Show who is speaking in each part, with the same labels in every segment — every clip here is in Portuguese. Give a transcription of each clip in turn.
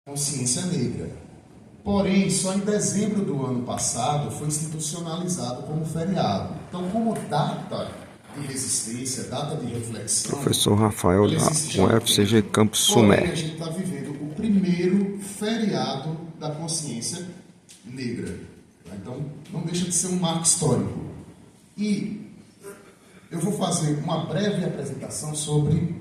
Speaker 1: consciência negra. Porém, só em dezembro do ano passado foi institucionalizado como feriado. Então, como data de resistência, data de reflexão...
Speaker 2: Professor Rafael, da UFCG Campus Sumé.
Speaker 1: Porém, a gente está vivendo o primeiro feriado da consciência negra. Então, não deixa de ser um marco histórico. E eu vou fazer uma breve apresentação sobre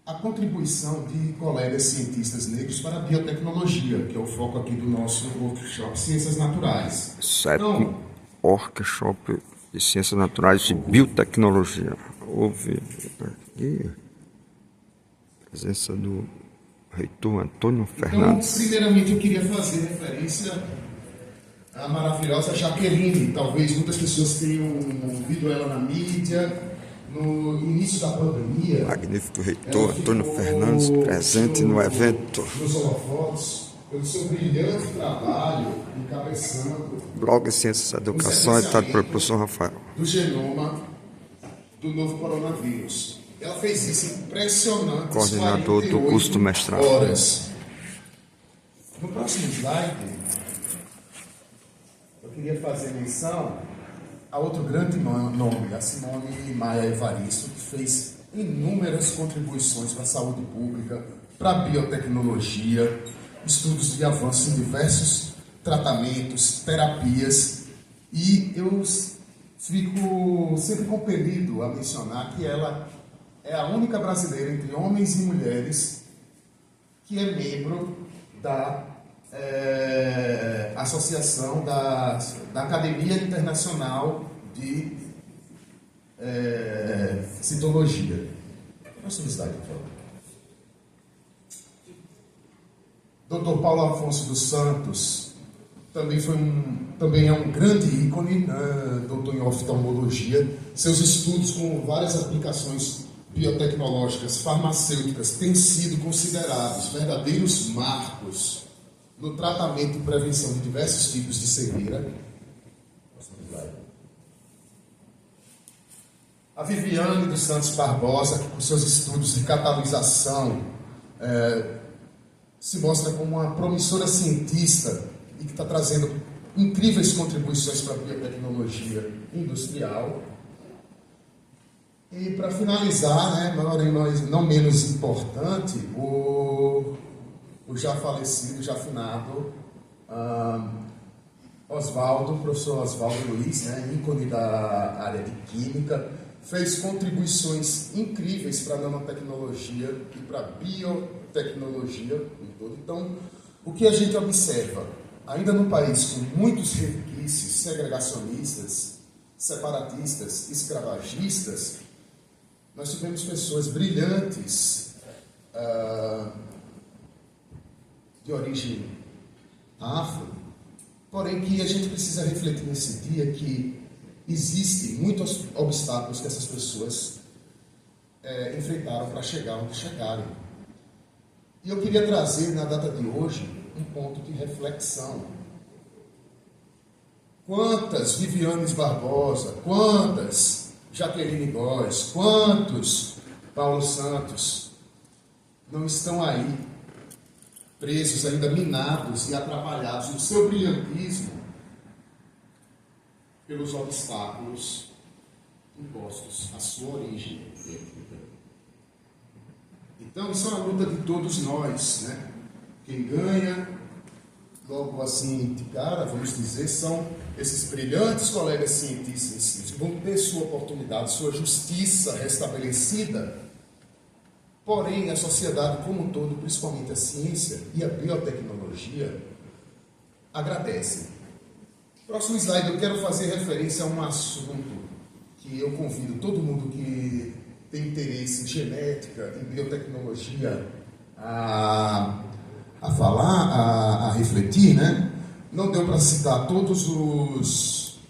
Speaker 1: a contribuição de colegas cientistas negros para a biotecnologia, que é o foco aqui do nosso workshop Ciências Naturais.
Speaker 2: Sétimo workshop de Ciências Naturais e Biotecnologia. Houve aqui a presença do reitor Antônio Fernandes.
Speaker 1: Então, primeiramente, eu queria fazer referência à maravilhosa Jaqueline. Talvez muitas pessoas tenham ouvido ela na mídia. No início da pandemia,
Speaker 2: Magnífico reitor Antônio Fernandes, presente no evento.
Speaker 1: Nos holofotes, pelo seu brilhante trabalho encabeçando
Speaker 2: Blog Ciências da Educação, editado pelo professor Rafael.
Speaker 1: Do genoma do novo coronavírus. Ela fez isso impressionante.
Speaker 2: Coordenador do curso do mestrado.
Speaker 1: Horas. No próximo slide, eu queria fazer menção a outro grande nome, a Simone Maia Evaristo, que fez inúmeras contribuições para a saúde pública, para a biotecnologia, estudos de avanço em diversos tratamentos, terapias, e eu fico sempre compelido a mencionar que ela é a única brasileira entre homens e mulheres que é membro da associação da Academia Internacional de Citologia. Próximo slide, por favor. Dr. Paulo Afonso dos Santos também é um grande ícone, doutor em oftalmologia. Seus estudos com várias aplicações biotecnológicas, farmacêuticas, têm sido considerados verdadeiros marcos no tratamento e prevenção de diversos tipos de cegueira. A Viviane dos Santos Barbosa, que com seus estudos de catalisação se mostra como uma promissora cientista e que está trazendo incríveis contribuições para a biotecnologia industrial. E para finalizar, não menos importante, o já falecido, já finado Oswaldo, professor Oswaldo Luiz, ícone da área de química, fez contribuições incríveis para a nanotecnologia e para a biotecnologia em todo. Então, o que a gente observa, ainda num país com muitos resquícios segregacionistas, separatistas, escravagistas, nós tivemos pessoas brilhantes de origem afro, porém que a gente precisa refletir nesse dia que existem muitos obstáculos que essas pessoas enfrentaram para chegar onde chegaram. E eu queria trazer na data de hoje um ponto de reflexão. Quantas Vivianes Barbosa, quantas Jaqueline Góes, quantos Paulo Santos não estão aí presos, ainda minados e atrapalhados no seu brilhantismo pelos obstáculos impostos à sua origem étnica. Então, isso é uma luta de todos nós, Quem ganha, logo assim de cara, vamos dizer, são esses brilhantes colegas cientistas que vão ter sua oportunidade, sua justiça restabelecida. Porém, a sociedade como um todo, principalmente a ciência e a biotecnologia, agradecem. Próximo slide, eu quero fazer referência a um assunto que eu convido todo mundo que tem interesse em genética, em biotecnologia, a falar, a refletir, Não deu para citar todos os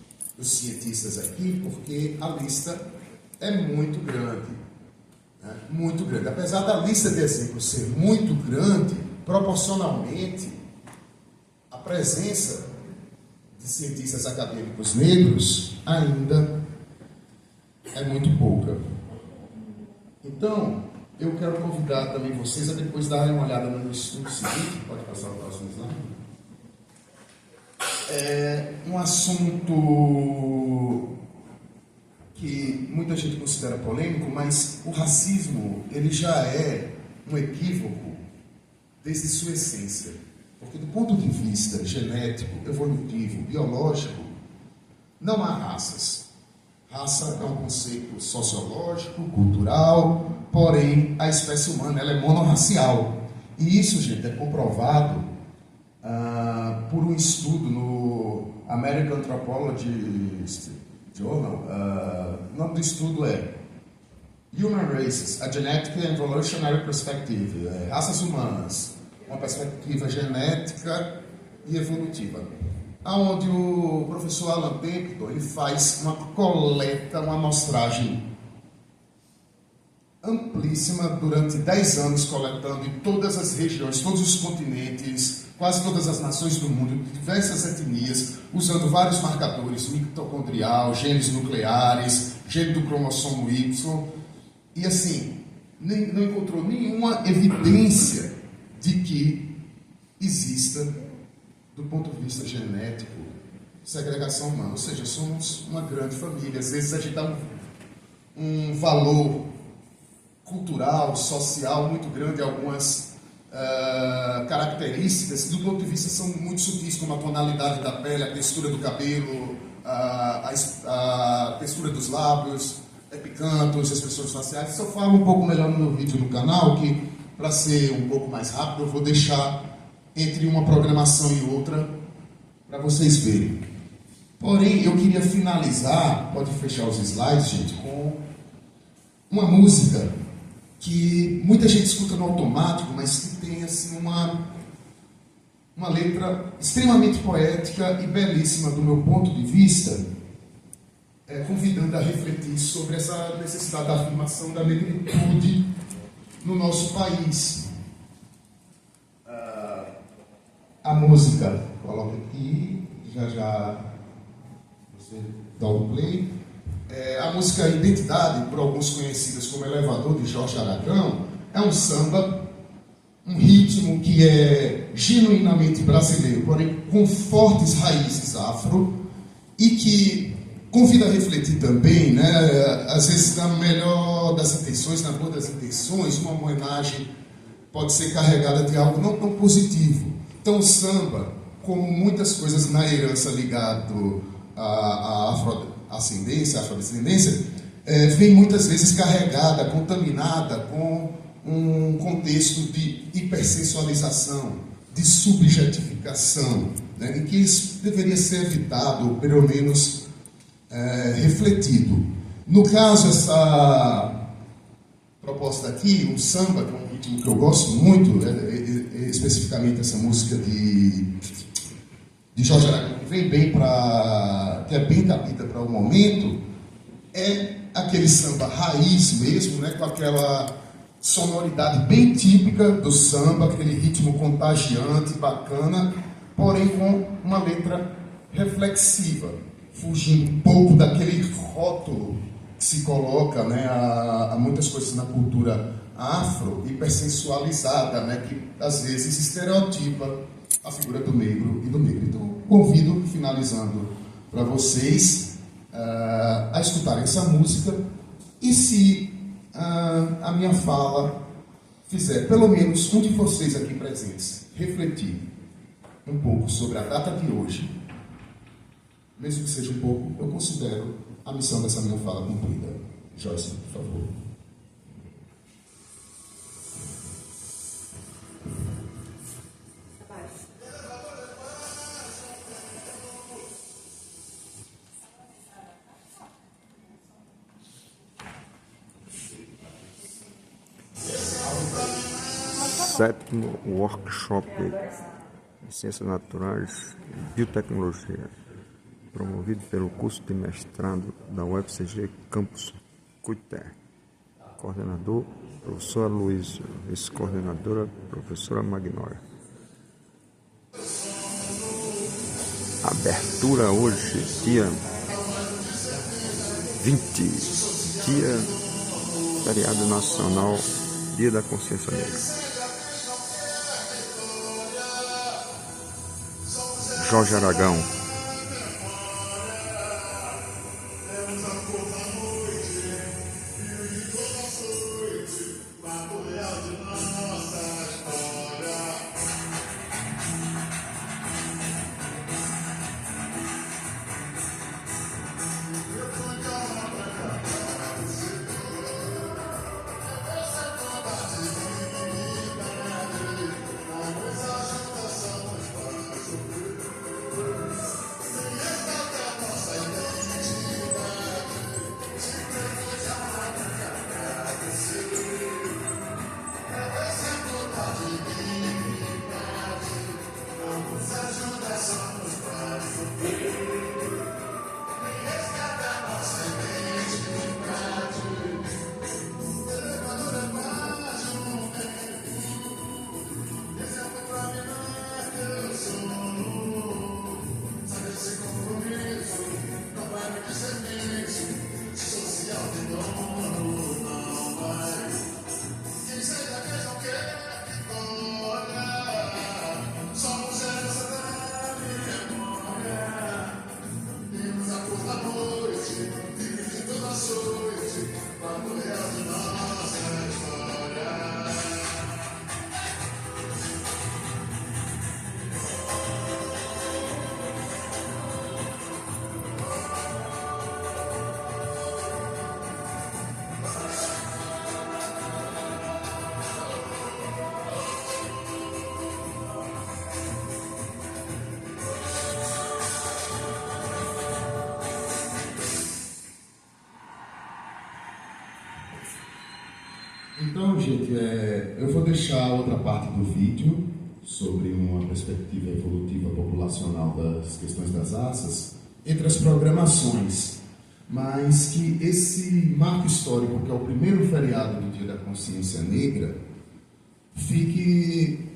Speaker 1: cientistas aqui, porque a lista é muito grande. Muito grande. Apesar da lista de exemplos ser muito grande, proporcionalmente, a presença de cientistas acadêmicos negros ainda é muito pouca. Então, eu quero convidar também vocês a depois darem uma olhada no estudo seguinte. Pode passar o próximo slide. É um assunto que muita gente considera polêmico, mas o racismo ele já é um equívoco desde sua essência. Porque do ponto de vista genético, evolutivo, biológico, não há raças. Raça é um conceito sociológico, cultural, porém a espécie humana ela é monorracial. E isso, gente, é comprovado por um estudo no American Anthropology Journal. O nome do estudo é Human Races, a Genetic and Evolutionary Perspective, raças humanas, uma perspectiva genética e evolutiva, onde o professor Alan Templeton ele faz uma coleta, uma amostragem amplíssima durante 10 anos, coletando em todas as regiões, todos os continentes, quase todas as nações do mundo, diversas etnias, usando vários marcadores, mitocondrial, genes nucleares, gene do cromossomo Y, e assim, não encontrou nenhuma evidência de que exista, do ponto de vista genético, segregação humana. Ou seja, somos uma grande família. Às vezes a gente dá um valor cultural, social muito grande a algumas características que do ponto de vista são muito sutis, como a tonalidade da pele, a textura do cabelo, a textura dos lábios, epicantos, expressões faciais. Isso eu falo um pouco melhor no meu vídeo no canal, que para ser um pouco mais rápido eu vou deixar entre uma programação e outra para vocês verem. Porém, eu queria finalizar, pode fechar os slides, gente, com uma música que muita gente escuta no automático, mas que tem assim uma letra extremamente poética e belíssima do meu ponto de vista, convidando a refletir sobre essa necessidade da afirmação da negritude no nosso país. A música, coloca aqui, já você dá o play. A música Identidade, por alguns conhecidas como Elevador, de Jorge Aragão, é um samba, um ritmo que é genuinamente brasileiro, porém com fortes raízes afro, e que convida a refletir também, né, às vezes na melhor das intenções, na boa das intenções, uma homenagem pode ser carregada de algo não tão positivo. Então o samba, como muitas coisas na herança ligado à afrodescendência, vem muitas vezes carregada, contaminada com um contexto de hipersensualização, de subjetificação, né, em que isso deveria ser evitado, ou pelo menos refletido. No caso, essa proposta aqui, o samba, que é um ritmo que eu gosto muito, especificamente essa música de Jorge Aragão, que vem bem que é bem cabida para o momento, é aquele samba raiz mesmo, né, com aquela sonoridade bem típica do samba, aquele ritmo contagiante, bacana, porém com uma letra reflexiva, fugindo um pouco daquele rótulo que se coloca, né, a muitas coisas na cultura afro, hipersensualizada, né, que às vezes estereotipa a figura do negro e do negro. Então, convido, finalizando, para vocês a escutarem essa música, e se a minha fala fizer pelo menos um de vocês aqui presentes refletir um pouco sobre a data de hoje, mesmo que seja um pouco, eu considero a missão dessa minha fala cumprida. Joyce, por favor.
Speaker 2: Sétimo Workshop de Ciências Naturais e Biotecnologia, promovido pelo curso de mestrado da UFCG Campus Cuité. Coordenador, professor Luiz, vice-coordenadora, professora Magnólia. Abertura hoje, dia 20, dia feriado nacional Dia da Consciência Negra. Jorge Aragão.
Speaker 1: Então, gente, eu vou deixar outra parte do vídeo sobre uma perspectiva evolutiva populacional das questões das raças entre as programações, mas que esse marco histórico, que é o primeiro feriado do Dia da Consciência Negra, fique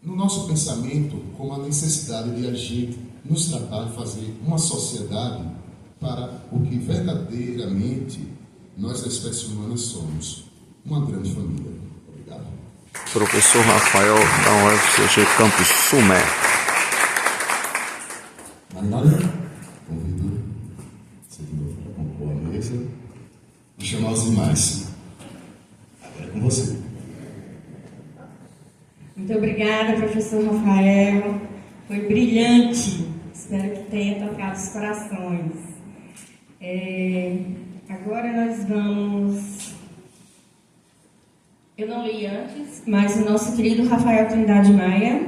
Speaker 1: no nosso pensamento como a necessidade de a gente nos tratar e fazer uma sociedade para o que verdadeiramente nós, a espécie humana, somos. Uma grande família. Obrigado.
Speaker 2: Professor Rafael da UFCG Campus Sumé.
Speaker 1: Marinalha, convido você de novo para compor a mesa e chamar os demais. Agora é com você.
Speaker 3: Muito obrigada, professor Rafael. Foi brilhante. Espero que tenha tocado os corações. Agora nós vamos... Eu não li antes, mas o nosso querido Rafael Trindade Maia,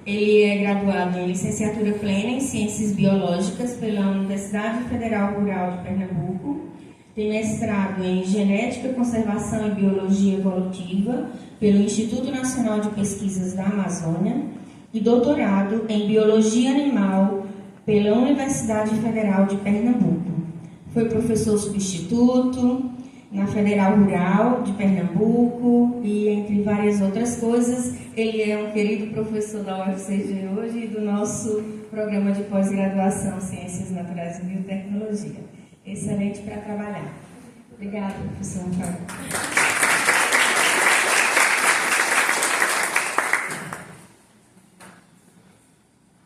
Speaker 3: ele é graduado em licenciatura plena em Ciências Biológicas pela Universidade Federal Rural de Pernambuco, tem mestrado em Genética, Conservação e Biologia Evolutiva pelo Instituto Nacional de Pesquisas da Amazônia e doutorado em Biologia Animal pela Universidade Federal de Pernambuco. Foi professor substituto na Federal Rural de Pernambuco e entre várias outras coisas. Ele é um querido professor da UFCG hoje e do nosso programa de pós-graduação Ciências Naturais e Biotecnologia. Excelente para trabalhar. Obrigada, professor Rafael.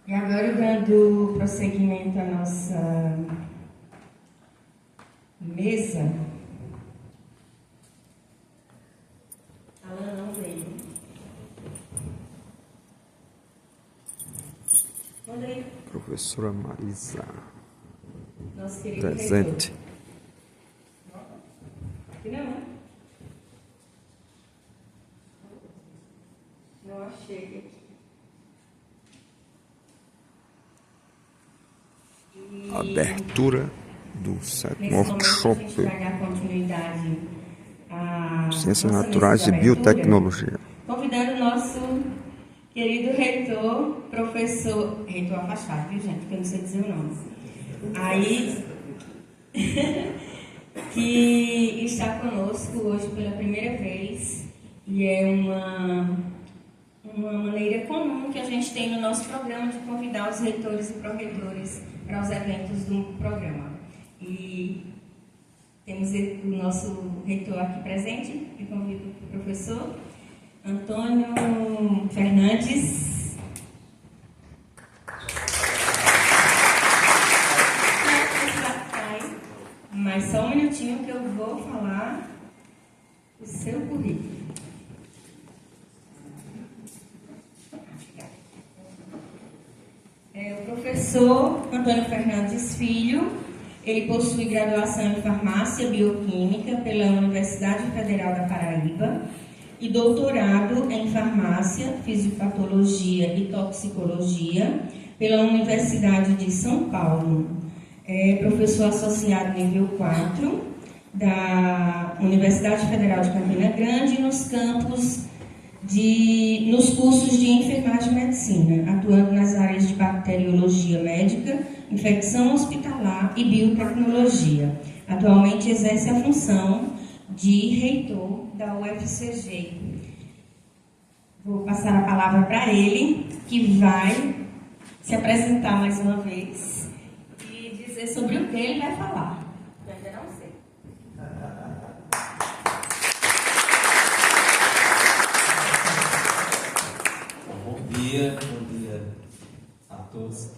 Speaker 3: E agora, dando prosseguimento à nossa mesa, Alan não veio. Andrei.
Speaker 2: Professora Marisa.
Speaker 3: Nosso querido
Speaker 2: Presente.
Speaker 3: reitor. Aqui não, né? Não achei aqui.
Speaker 2: Abertura do sétimo workshop
Speaker 3: A gente vai dar continuidade à
Speaker 2: Ciências
Speaker 3: nossa
Speaker 2: Naturais
Speaker 3: mesa
Speaker 2: e
Speaker 3: de abertura,
Speaker 2: Biotecnologia.
Speaker 3: convidando o nosso querido reitor, professor... Reitor afastado, viu, gente? Porque eu não sei dizer o nome. Aí... que está conosco hoje pela primeira vez. E é uma maneira comum que a gente tem no nosso programa de convidar os reitores e pró-reitores para os eventos do programa. E Temos o nosso reitor aqui presente, e convido o professor Antônio Fernandes. Mas só um minutinho que eu vou falar o seu currículo. O professor Antônio Fernandes Filho, ele possui graduação em Farmácia Bioquímica pela Universidade Federal da Paraíba e doutorado em Farmácia, Fisiopatologia e Toxicologia pela Universidade de São Paulo. É professor associado nível 4 da Universidade Federal de Campina Grande nos cursos de enfermagem e medicina, atuando nas áreas de bacteriologia médica, infecção hospitalar e biotecnologia. Atualmente exerce a função de reitor da UFCG. Vou passar a palavra para ele, que vai se apresentar mais uma vez e dizer sobre o que ele vai falar. Eu ainda não sei.
Speaker 4: Bom dia a todos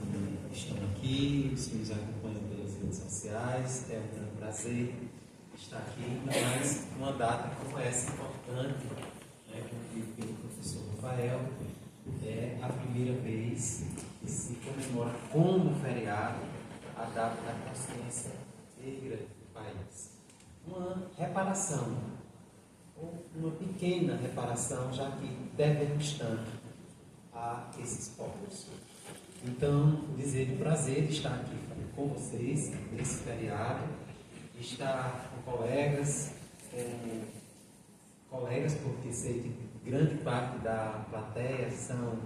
Speaker 4: que estão aqui, os que nos acompanham pelas redes sociais. É um grande prazer estar aqui, ainda mais numa data como essa importante, né, como dito pelo professor Rafael. É a primeira vez que se comemora como feriado a data da consciência negra do país. Uma reparação, ou uma pequena reparação, já que devemos tanto a esses povos. Então, dizer do prazer de estar aqui com vocês nesse feriado, estar com colegas, porque sei que grande parte da plateia são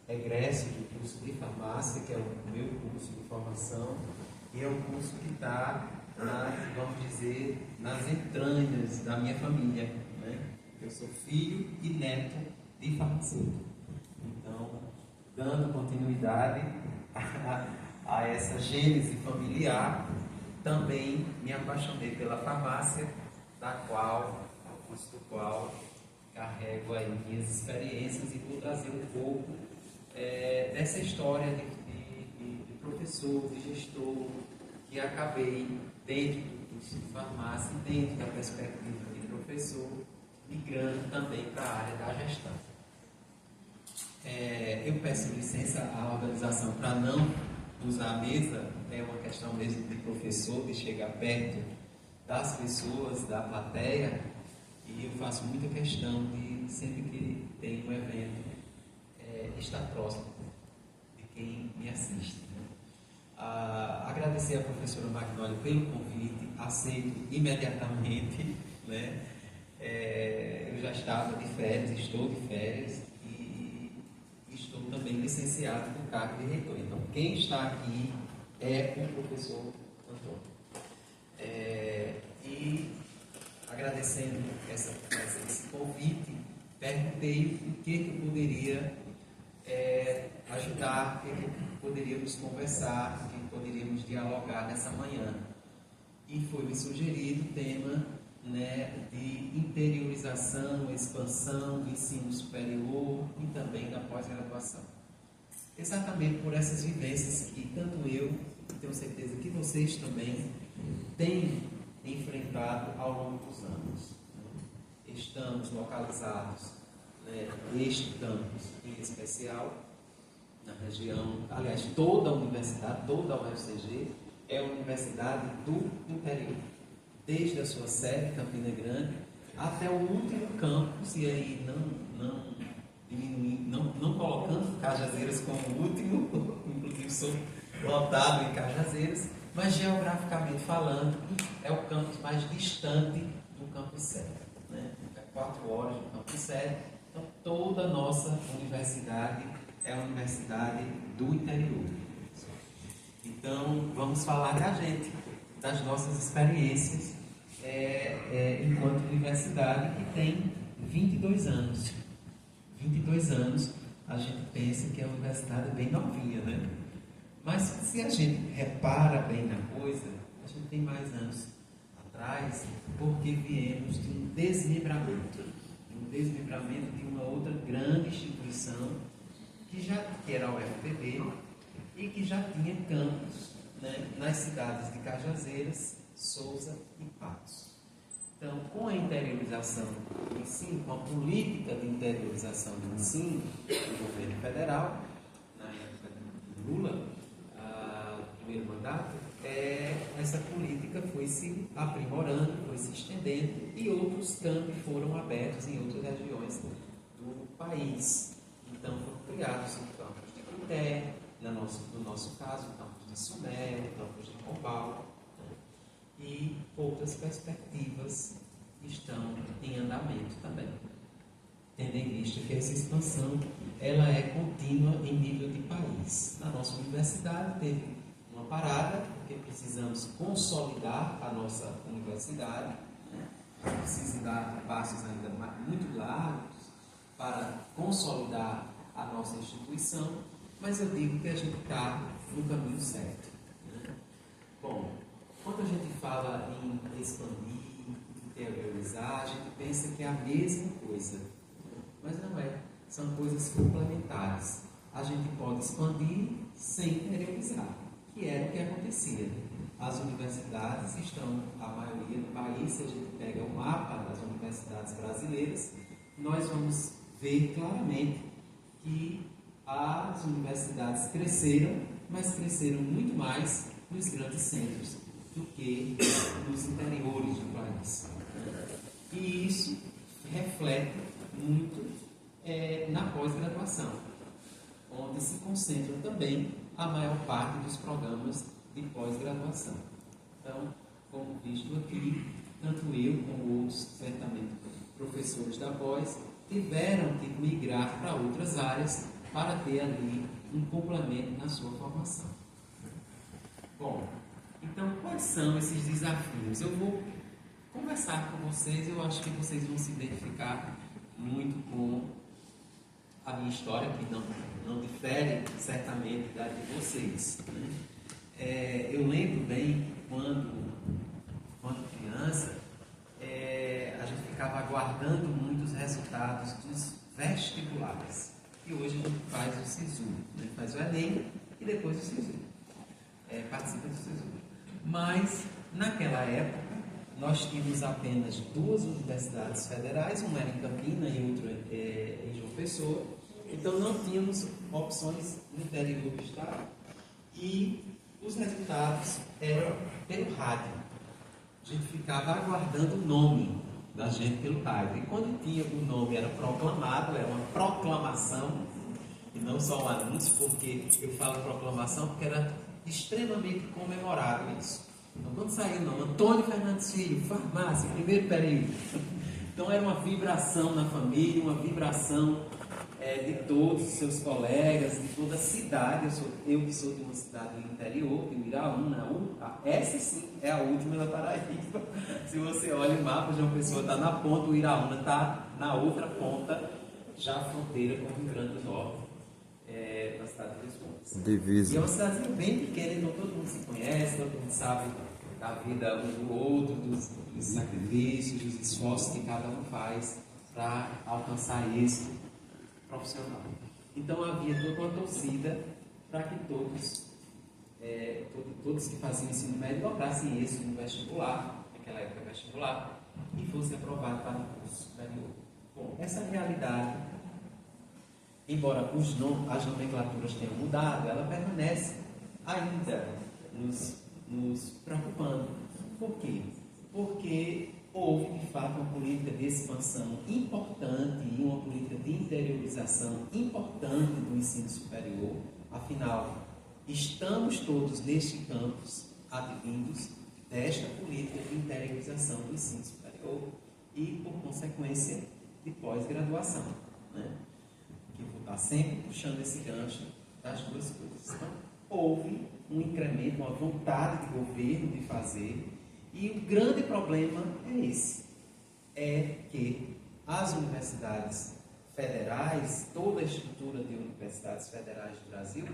Speaker 4: egressos do curso de farmácia, que é o meu curso de formação, e é um curso que está, vamos dizer, nas entranhas da minha família, né? Eu sou filho e neto de farmacêutico. Então, dando continuidade a essa gênese familiar, também me apaixonei pela farmácia, ao curso do qual carrego aí minhas experiências e vou trazer um pouco dessa história de professor, de gestor, que acabei dentro do curso de farmácia, dentro da perspectiva de professor, migrando também para a área da gestão. Eu peço licença à organização para não usar a mesa, é uma questão mesmo de professor, de chegar perto das pessoas, da plateia, e eu faço muita questão de, sempre que tem um evento, estar próximo de quem me assiste. Agradecer à professora Magnólia pelo convite, aceito imediatamente, né? Eu já estava de férias, estou de férias, estou também licenciado no cargo de reitor. Então, quem está aqui é o professor Antônio. E agradecendo esse convite, perguntei o que eu poderia ajudar, o que poderíamos conversar, o que poderíamos dialogar nessa manhã. E foi me sugerido o tema, né, de interiorização, expansão do ensino superior e também da pós-graduação. Exatamente por essas vivências que tanto eu, e tenho certeza que vocês também, têm enfrentado ao longo dos anos. Estamos localizados, né, neste campus em especial, na região, aliás, toda a universidade, toda a UFCG, é a universidade do interior. Desde a sua sede, Campina Grande, até o último campus, e aí não colocando Cajazeiras como o último, inclusive sou lotado em Cajazeiras, mas geograficamente falando, é o campus mais distante do campus sede, né? 4 horas do campus sede. Então, toda a nossa universidade é a universidade do interior. Então, vamos falar da gente, das nossas experiências enquanto universidade, que tem 22 anos. 22 anos, a gente pensa que a universidade é bem novinha, né? Mas se a gente repara bem na coisa, a gente tem mais anos atrás. atrás, porque viemos de um desmembramento de uma outra grande instituição que era a UFPB e que já tinha campos, né, nas cidades de Cajazeiras, Souza e Patos. Então, com a interiorização do ensino, com a política de interiorização do ensino do governo federal, na época de Lula, primeiro mandato, essa política foi se aprimorando, foi se estendendo e outros campos foram abertos em outras regiões do país. Então foram criados campos de Cuité, no nosso caso, campos de Sumé, campos de Pombal, né? E outras perspectivas estão em andamento também. Tendo em vista que essa expansão ela é contínua em nível de país. Na nossa universidade teve uma parada, porque precisamos consolidar a nossa universidade, né? Precisa dar passos ainda muito largos para consolidar a nossa instituição, mas eu digo que a gente está no caminho certo, né? Bom, quando a gente fala em expandir, interiorizar, a gente pensa que é a mesma coisa, mas não é, são coisas complementares. A gente pode expandir sem interiorizar, que era o que acontecia. As universidades estão, a maioria do país, se a gente pega o mapa das universidades brasileiras, nós vamos ver claramente que as universidades cresceram, mas cresceram muito mais nos grandes centros do que nos interiores do país. E isso reflete muito na pós-graduação, onde se concentram também a maior parte dos programas de pós-graduação. Então, como visto aqui, tanto eu como outros, certamente, professores da pós, tiveram que migrar para outras áreas para ter ali um complemento na sua formação. Bom, então quais são esses desafios? Eu vou conversar com vocês, eu acho que vocês vão se identificar muito com a minha história, que não difere certamente da de vocês, né? Eu lembro bem quando criança, a gente ficava aguardando muito os resultados dos vestibulares. E hoje a gente faz o SISU, né? Faz o Enem e depois o SISU. Participa do SISU. Mas, naquela época, nós tínhamos apenas duas universidades federais, uma era em Campina e outra em João Pessoa. Então, não tínhamos opções no interior do estado. E os resultados eram pelo rádio. A gente ficava aguardando o nome da gente pelo rádio. E quando tinha o nome, era proclamado, era uma proclamação, e não só um anúncio, porque eu falo proclamação porque era extremamente comemorado isso. Então, quando saiu o nome, Antônio Fernandes Filho, farmácia, primeiro período. Então, era uma vibração na família, uma vibração de todos os seus colegas, de toda a cidade. Eu que sou de uma cidade do interior, de Iraúna, essa sim é a última da Paraíba. Se você olha o mapa, João Pessoa está na ponta, o Iraúna está na outra ponta, já a fronteira com o Rio Grande do Norte, na cidade de Três Pontas.
Speaker 2: Divisa.
Speaker 4: E é uma cidade bem pequena, então todo mundo se conhece, todo mundo sabe da vida um do outro, dos sacrifícios, dos esforços que cada um faz para alcançar êxito profissional. Então havia toda uma torcida para que todos que faziam ensino médio lograssem êxito no vestibular, naquela época vestibular, e fossem aprovados para o curso superior. Bom, essa realidade, embora as nomenclaturas tenham mudado, ela permanece ainda nos preocupando. Por quê? Porque houve, de fato, uma política de expansão importante e uma política de interiorização importante do ensino superior. Afinal, estamos todos neste campus advindos desta política de interiorização do ensino superior e, por consequência, de pós-graduação, né? Que eu vou estar sempre puxando esse gancho das duas coisas. Então, houve um incremento, uma vontade de governo de fazer. E o grande problema é esse, que as universidades federais, toda a estrutura de universidades federais do Brasil,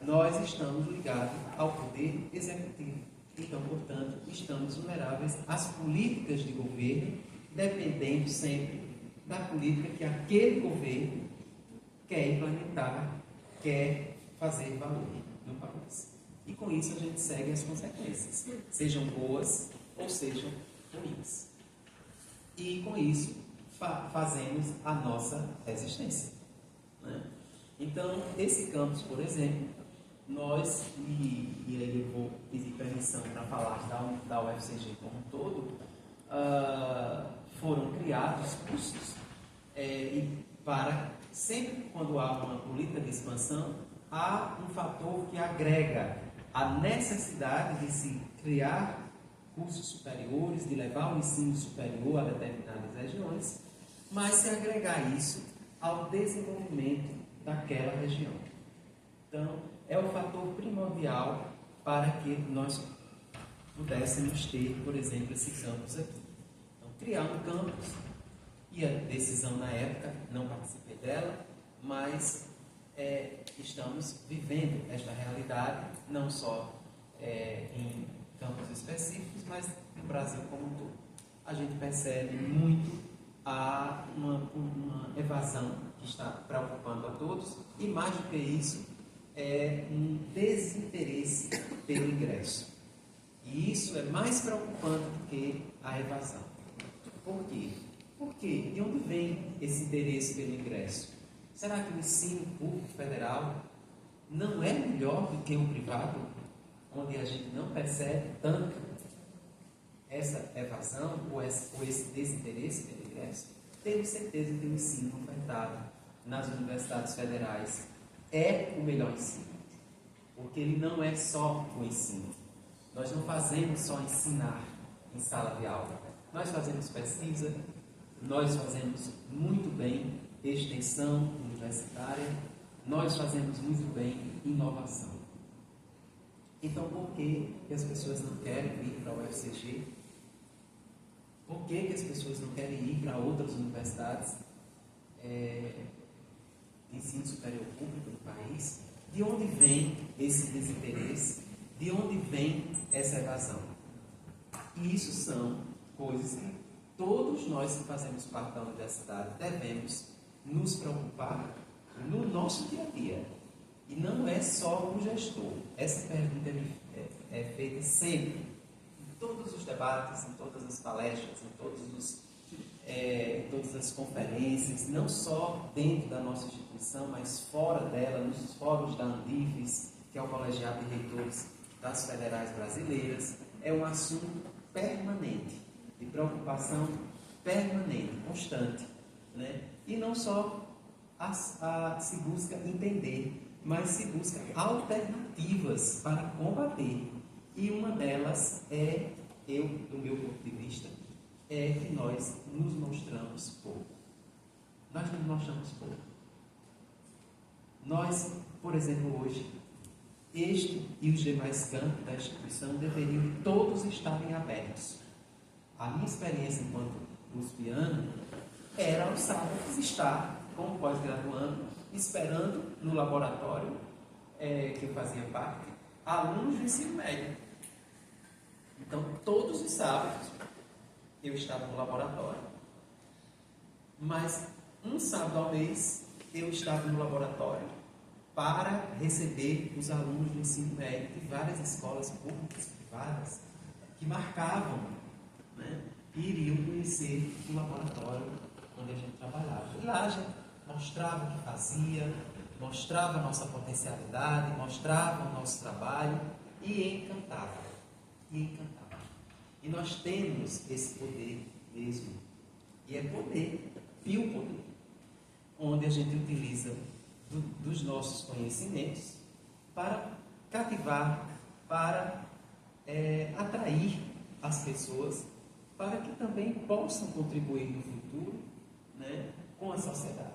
Speaker 4: nós estamos ligados ao poder executivo. Então, portanto, estamos vulneráveis às políticas de governo, dependendo sempre da política que aquele governo quer implementar, quer fazer valer no país. E com isso a gente segue as consequências, sejam boas ou sejam ruins. E com isso fazemos a nossa resistência, né? Então, esse campus, por exemplo, nós, e aí eu vou pedir permissão para falar da UFCG como um todo, foram criados cursos e para, sempre quando há uma política de expansão, há um fator que agrega a necessidade de se criar cursos superiores, de levar o ensino superior a determinadas regiões, mas se agregar isso ao desenvolvimento daquela região. Então, é o fator primordial para que nós pudéssemos ter, por exemplo, esse campus aqui. Então, criar um campus, e a decisão na época, não participei dela, mas estamos vivendo esta realidade, não só em campos específicos, mas no Brasil como um todo. A gente percebe muito uma evasão que está preocupando a todos, e mais do que isso, um desinteresse pelo ingresso. E isso é mais preocupante do que a evasão. Por quê? Porque de onde vem esse interesse pelo ingresso? Será que o ensino público federal não é melhor do que o privado, onde a gente não percebe tanto essa evasão ou esse desinteresse pelo ingresso? Tenho certeza que o ensino ofertado nas universidades federais é o melhor ensino, porque ele não é só o ensino. Nós não fazemos só ensinar em sala de aula, nós fazemos pesquisa, nós fazemos muito bem extensão universitária, nós fazemos muito bem inovação. Então, por que as pessoas não querem vir para a UFCG? Por que as pessoas não querem ir para outras universidades de ensino superior público do país? De onde vem esse desinteresse? De onde vem essa evasão? E isso são coisas que todos nós que fazemos parte da universidade devemos nos preocupar no nosso dia a dia. E não é só o gestor. Essa pergunta é feita sempre, em todos os debates, em todas as palestras, em todas as conferências, não só dentro da nossa instituição, mas fora dela, nos fóruns da Andifes, que é o colegiado de reitores das federais brasileiras. É um assunto permanente, de preocupação permanente, constante, né? E não só se busca entender, mas se busca alternativas para combater. E uma delas do meu ponto de vista, é que nós nos mostramos pouco. Nós nos mostramos pouco. Nós, por exemplo, hoje, este e os demais campos da instituição deveriam todos estarem abertos. A minha experiência enquanto uspiano era aos sábados estar como pós-graduando, esperando no laboratório que eu fazia parte, alunos do ensino médio. Então, todos os sábados eu estava no laboratório. Mas um sábado ao mês eu estava no laboratório para receber os alunos do ensino médio de várias escolas públicas e privadas que marcavam, né, e iriam conhecer o laboratório onde a gente trabalhava. E lá a gente mostrava o que fazia, mostrava a nossa potencialidade, mostrava o nosso trabalho e encantava. E nós temos esse poder mesmo. E é poder, pio poder, onde a gente utiliza dos nossos conhecimentos para cativar, para atrair as pessoas, para que também possam contribuir no futuro, né, com a sociedade.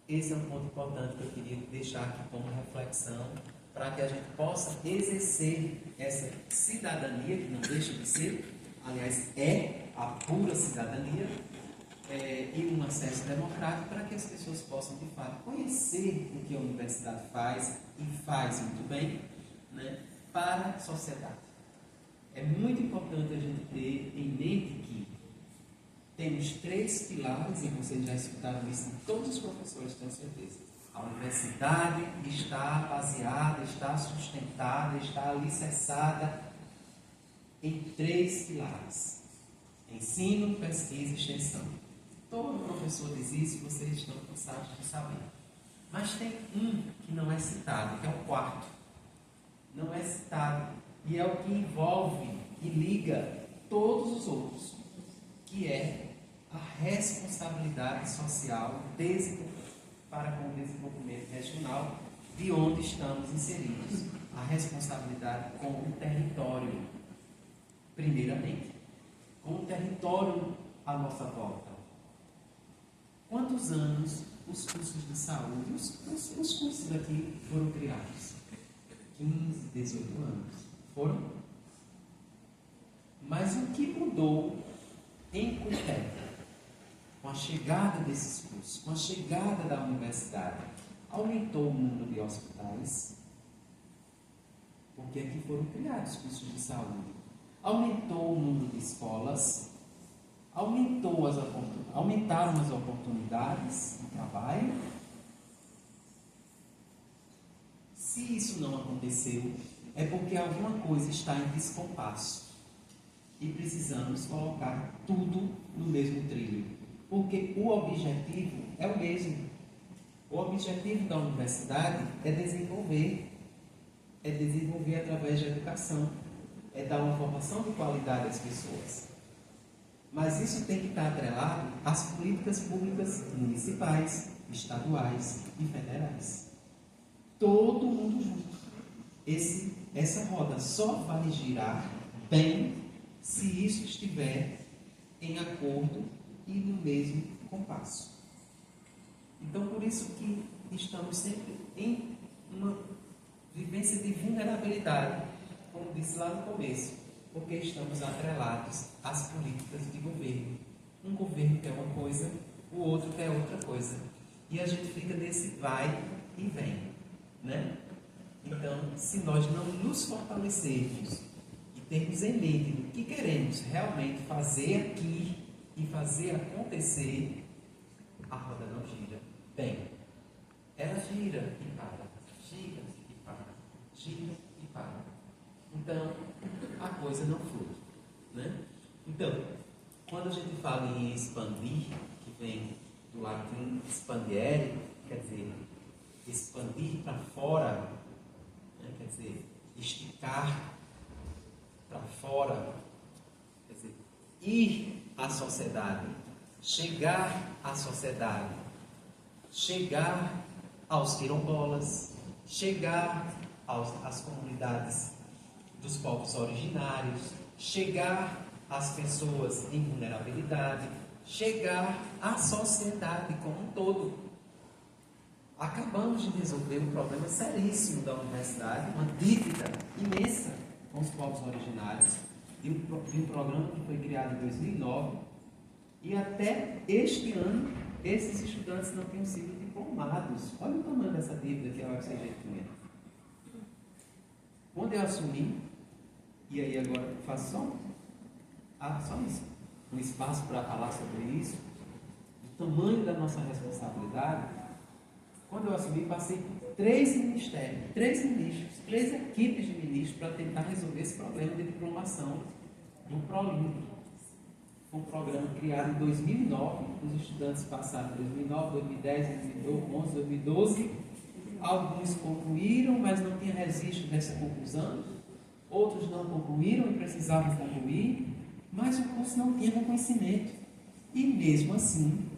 Speaker 4: Esse é um ponto importante que eu queria deixar aqui como reflexão, para que a gente possa exercer essa cidadania, que não deixa de ser, aliás, é a pura cidadania, e um acesso democrático, para que as pessoas possam, de fato, conhecer o que a universidade faz, e faz muito bem, né, para a sociedade. é muito importante a gente ter em mente que temos 3 pilares, e vocês já escutaram isso de todos os professores, tenho certeza. A universidade está baseada, está sustentada, está alicerçada em 3 pilares: ensino, pesquisa e extensão. Todo professor diz isso, vocês estão cansados de saber. Mas tem um que não é citado, que é o 4º. Não é citado, e é o que envolve e liga todos os outros, que é a responsabilidade social para com o desenvolvimento regional de onde estamos inseridos. A responsabilidade com o território, primeiramente. Com o território à nossa volta. Quantos anos os cursos de saúde, os cursos aqui foram criados? 15, 18 anos. Foram? Mas o que mudou em Cuité, com a chegada desses cursos, com a chegada da universidade, aumentou o número de hospitais, porque aqui foram criados cursos de saúde, aumentou o número de escolas, aumentaram as oportunidades de trabalho. Se isso não aconteceu, é porque alguma coisa está em descompasso e precisamos colocar tudo no mesmo trilho, porque o objetivo é o mesmo. O objetivo da universidade é desenvolver através da educação, é dar uma formação de qualidade às pessoas. Mas isso tem que estar atrelado às políticas públicas municipais, estaduais e federais. Todo mundo junto. Essa roda só vai girar bem se isso estiver em acordo e no mesmo compasso. Então, por isso que estamos sempre em uma vivência de vulnerabilidade, como disse lá no começo, porque estamos atrelados às políticas de governo. Um governo quer uma coisa, o outro quer outra coisa. E a gente fica nesse vai e vem, né? Então, se nós não nos fortalecermos e termos em mente o que queremos realmente fazer aqui e fazer acontecer, a roda não gira bem. Ela gira e para, gira e para, gira e para. Então, a coisa não flui, né? Então, quando a gente fala em expandir, que vem do latim expandere, quer dizer, expandir para fora, né? Quer dizer, esticar para fora, quer dizer, ir à sociedade, chegar à sociedade, chegar aos quilombolas, chegar às comunidades dos povos originários, chegar às pessoas em vulnerabilidade, chegar à sociedade como um todo. Acabamos de resolver um problema seríssimo da universidade, uma dívida imensa com os povos originários, de um programa que foi criado em 2009, e até este ano, esses estudantes não tinham sido diplomados. Olha o tamanho dessa dívida que a UFCG tinha. Quando eu assumi, e aí agora faço só isso, um espaço para falar sobre isso, o tamanho da nossa responsabilidade. Quando eu assumi, passei por 3 ministérios, 3 ministros, 3 equipes de ministros para tentar resolver esse problema de diplomação do ProLink. Foi um programa criado em 2009, os estudantes passaram em 2009, 2010, 2011, 2012. Alguns concluíram, mas não tinha registro dessa conclusão. Outros não concluíram e precisavam concluir, mas o curso não tinha reconhecimento. E mesmo assim,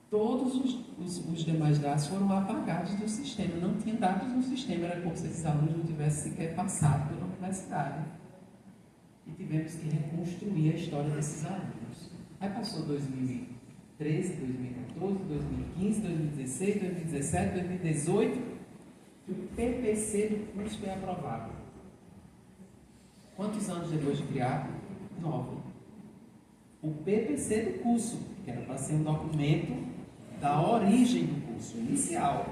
Speaker 4: todos os demais dados foram apagados do sistema. Não tinha dados no sistema, era como se esses alunos não tivessem sequer passado pela universidade. E tivemos que reconstruir a história desses alunos. Aí passou 2013, 2014, 2015, 2016, 2017, 2018... o PPC do curso foi aprovado. Quantos anos depois de criado? 9. O PPC do curso, que era para ser um documento da origem do curso inicial.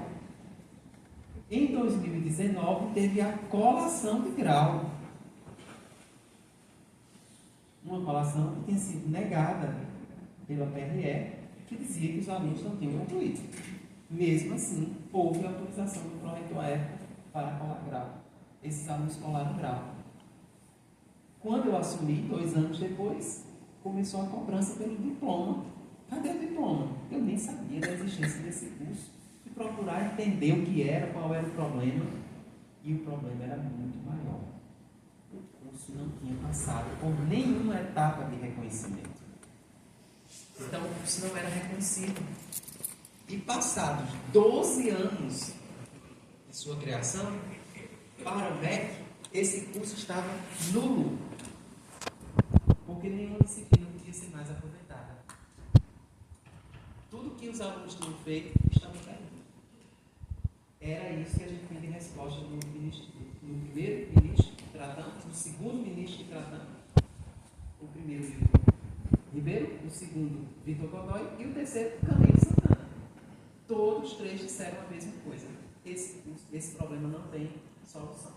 Speaker 4: Em 2019, teve a colação de grau. uma colação que tinha sido negada pela PRE, que dizia que os alunos não tinham concluído. Mesmo assim, houve autorização do pró-reitor à época para colar grau. Esses alunos colaram grau. Quando eu assumi, 2 anos depois, começou a cobrança pelo diploma. Cadê o diploma? Eu nem sabia da existência desse curso. Fui procurar entender o que era, qual era o problema, e o problema era muito maior. O curso não tinha passado por nenhuma etapa de reconhecimento. Então, o curso não era reconhecido. E passados 12 anos de sua criação, para o MEC, esse curso estava nulo, porque nenhuma disciplina podia ser mais aproveitada. Tudo que os alunos tinham feito estava perdido. Era isso que a gente tinha de resposta no primeiro ministro que tratamos, no segundo ministro que tratamos. O primeiro, Vitor Ribeiro, o segundo, Vitor Godoy, e o terceiro, Camilo Santana. Todos 3 disseram a mesma coisa. Esse problema não tem solução.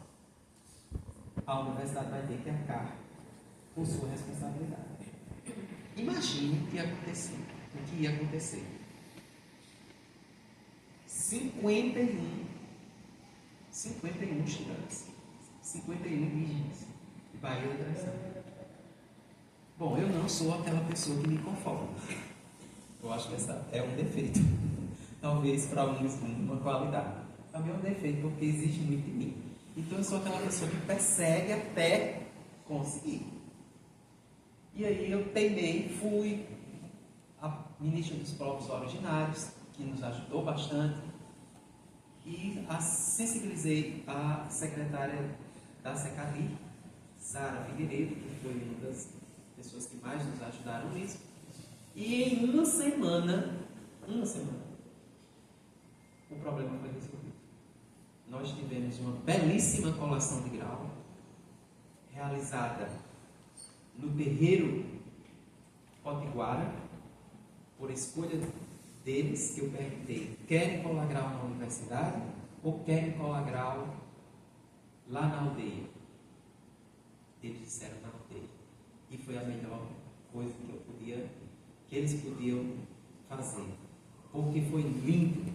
Speaker 4: A universidade vai ter que arcar por sua responsabilidade. Imagine o que ia acontecer. 51 estudantes, 51 indígenas de Bahia da Traição. Bom, eu não sou aquela pessoa que me conforma. Eu acho que essa é um defeito. Talvez para alguns uma qualidade. Para mim é um defeito, porque existe muito em mim. Então eu sou aquela pessoa que persegue até conseguir. E aí eu teimei, fui a ministra dos povos originários, que nos ajudou bastante, e sensibilizei a secretária da SECADI, Sara Figueiredo, que foi uma das pessoas que mais nos ajudaram nisso. E em uma semana, o problema foi resolvido. Nós tivemos uma belíssima colação de grau, realizada no terreiro Potiguara, por escolha deles, que eu perguntei: querem colar grau na universidade ou querem colar grau lá na aldeia? Eles disseram na aldeia. E foi a melhor coisa que eles podiam fazer, porque foi lindo.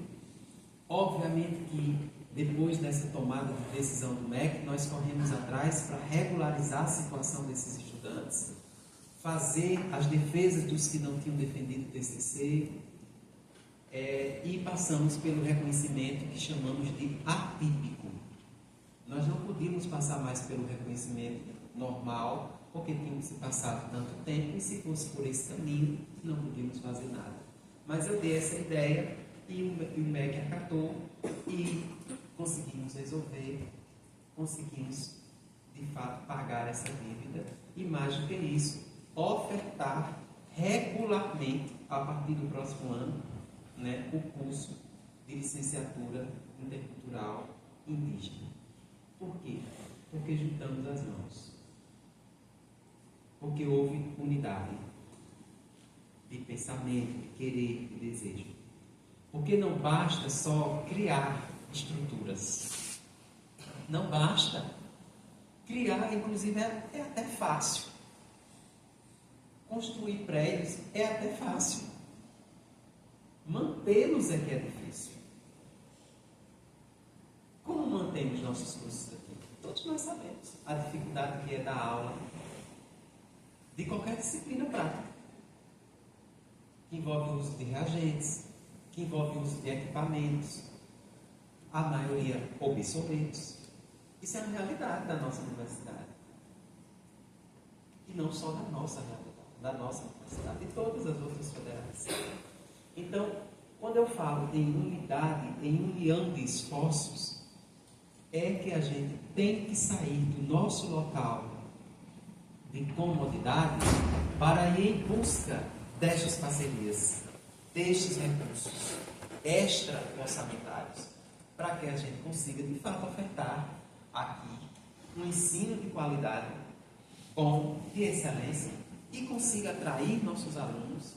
Speaker 4: Obviamente que depois dessa tomada de decisão do MEC, nós corremos atrás para regularizar a situação desses estudantes, fazer as defesas dos que não tinham defendido o TCC, e passamos pelo reconhecimento que chamamos de atípico. Nós não podíamos passar mais pelo reconhecimento normal, porque tínhamos se passado tanto tempo, e se fosse por esse caminho, não podíamos fazer nada. Mas eu dei essa ideia, e o MEC acatou, e conseguimos resolver, conseguimos, de fato, pagar essa dívida, e mais do que isso, ofertar regularmente, a partir do próximo ano, o curso de licenciatura intercultural indígena. Por quê? Porque juntamos as mãos. Porque houve unidade de pensamento, de querer, de desejo. Porque não basta só criar estruturas. Não basta. Criar, inclusive, é até fácil. Construir prédios é até fácil. Mantê-los é que é difícil. Como mantemos nossos cursos aqui? Todos nós sabemos a dificuldade que é dar aula de qualquer disciplina prática, que envolve o uso de reagentes, que envolve o uso de equipamentos, a maioria obsoletos. Isso é a realidade da nossa universidade. E não só da nossa realidade, da nossa universidade, de todas as outras federais. Então, quando eu falo em unidade, em união de esforços, é que a gente tem que sair do nosso local de comodidade para ir em busca destas parcerias, destes recursos extra-orçamentários, para que a gente consiga, de fato, ofertar aqui um ensino de qualidade bom, de excelência, e consiga atrair nossos alunos,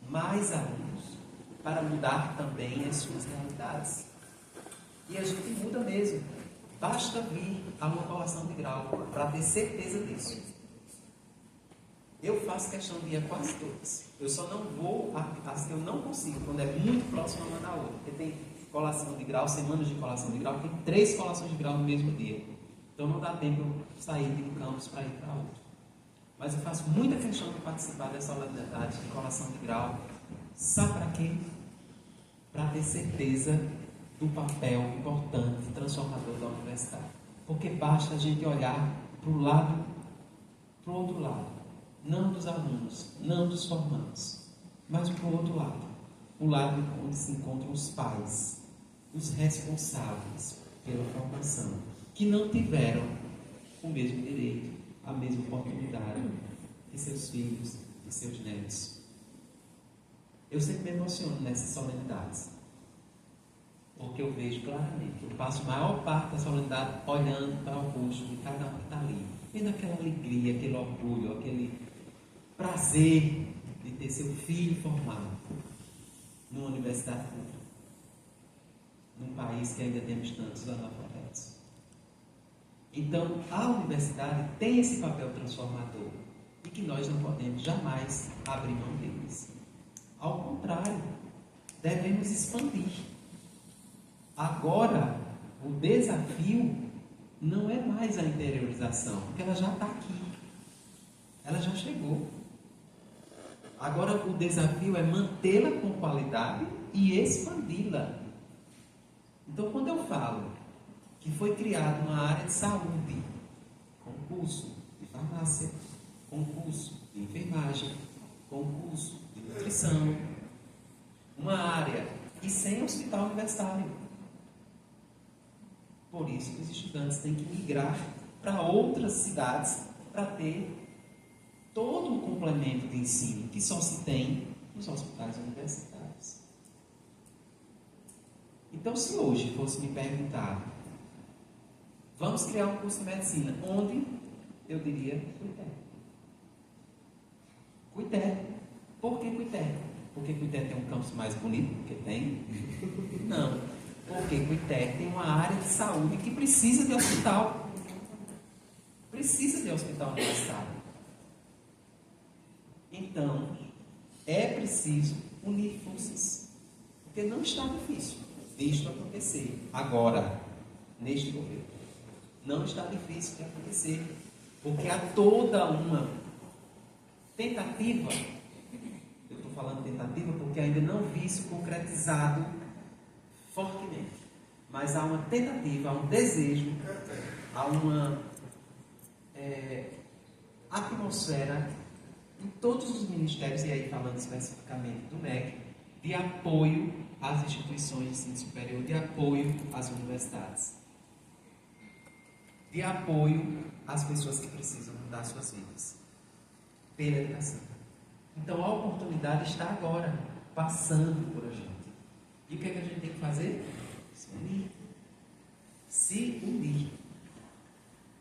Speaker 4: mais alunos, para mudar também as suas realidades. E a gente muda mesmo. Basta vir a uma colação de grau para ter certeza disso. Eu faço questão de ir a quase todas. Eu só não vou, eu não consigo, quando é muito próximo uma da outra. Porque tem colação de grau, semanas de colação de grau, tem 3 colações de grau no mesmo dia. Então não dá tempo eu sair de um campus para ir para outro. Mas eu faço muita questão de participar dessa solenidade de colação de grau. Sabe para quê? Para ter certeza do papel importante, transformador da universidade. Porque basta a gente olhar para o lado, para o outro lado. Não dos alunos, não dos formandos, mas para o outro lado. O lado onde se encontram os pais, os responsáveis pela formação, que não tiveram o mesmo direito, a mesma oportunidade de seus filhos, de seus netos. Eu sempre me emociono nessas solenidades, porque eu vejo claramente, eu passo a maior parte da solenidade olhando para o rosto de cada um que está ali, vendo aquela alegria, aquele orgulho, aquele prazer de ter seu filho formado numa universidade pública, num país que ainda temos tantos analfabetos. Então, a universidade tem esse papel transformador e que nós não podemos jamais abrir mão deles. Ao contrário, devemos expandir. Agora, o desafio não é mais a interiorização, porque ela já está aqui. Ela já chegou. Agora, o desafio é mantê-la com qualidade e expandi-la. Então, quando eu falo que foi criada uma área de saúde, concurso de farmácia, concurso de enfermagem, concurso de nutrição, uma área e sem hospital universitário. Por isso que os estudantes têm que migrar para outras cidades para ter todo o complemento de ensino que só se tem nos hospitais universitários. Então, se hoje fosse me perguntar, vamos criar um curso de medicina, onde? Eu diria Cuité. Cuité. Por que Cuité? Porque Cuité tem um campus mais bonito? Porque tem? Não. Porque Cuité tem uma área de saúde que precisa de hospital. Precisa de hospital universitário. Então, é preciso unir forças. Porque não está difícil disto acontecer agora, neste governo. Não está difícil de acontecer. Porque há toda uma tentativa. Eu estou falando tentativa porque ainda não vi isso concretizado fortemente. Mas há uma tentativa, há um desejo, há uma atmosfera em todos os ministérios, e aí falando especificamente do MEC, de apoio às instituições de ensino superior, de apoio às universidades, de apoio às pessoas que precisam mudar suas vidas pela educação. Então a oportunidade está agora, passando por a gente. E o que é que a gente tem que fazer? Se unir. Se unir.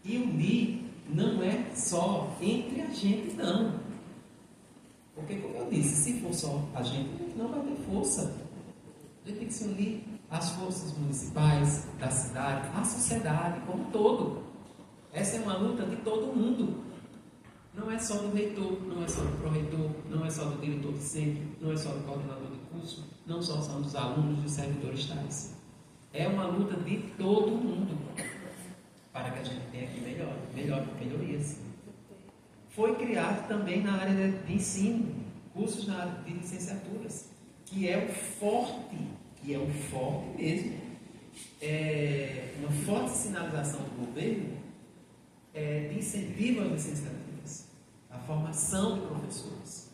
Speaker 4: E unir não é só entre a gente, não. Porque, como eu disse, se for só a gente não vai ter força. A gente tem que se unir às forças municipais, da cidade, à sociedade como um todo. Essa é uma luta de todo mundo. Não é só do reitor, não é só do pró-reitor, não é só do diretor de centro, não é só do coordenador de curso, não só são dos alunos, dos servidores tais. É uma luta de todo mundo para que a gente tenha aqui melhorias. Foi criado também na área de ensino, cursos na área de licenciaturas, que é um forte mesmo, uma forte sinalização do governo de incentivo às licenciaturas, a formação de professores.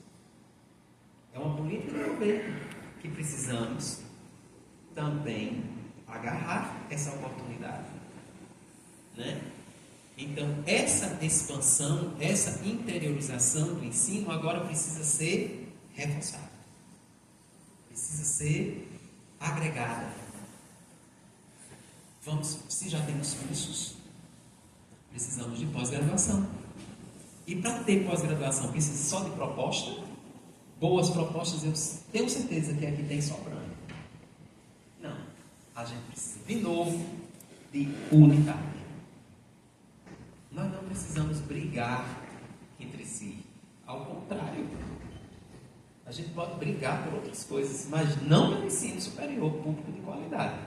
Speaker 4: É uma política do governo que precisamos também agarrar essa oportunidade, né? Então, essa expansão, essa interiorização do ensino agora precisa ser reforçada, precisa ser agregada. Se já temos cursos, precisamos de pós-graduação. E para ter pós-graduação, precisa só de proposta? Boas propostas, eu tenho certeza que aqui tem sobrando. Não. A gente precisa, de novo, de unidade. Nós não precisamos brigar entre si. Ao contrário. A gente pode brigar por outras coisas, mas não pelo ensino superior público de qualidade.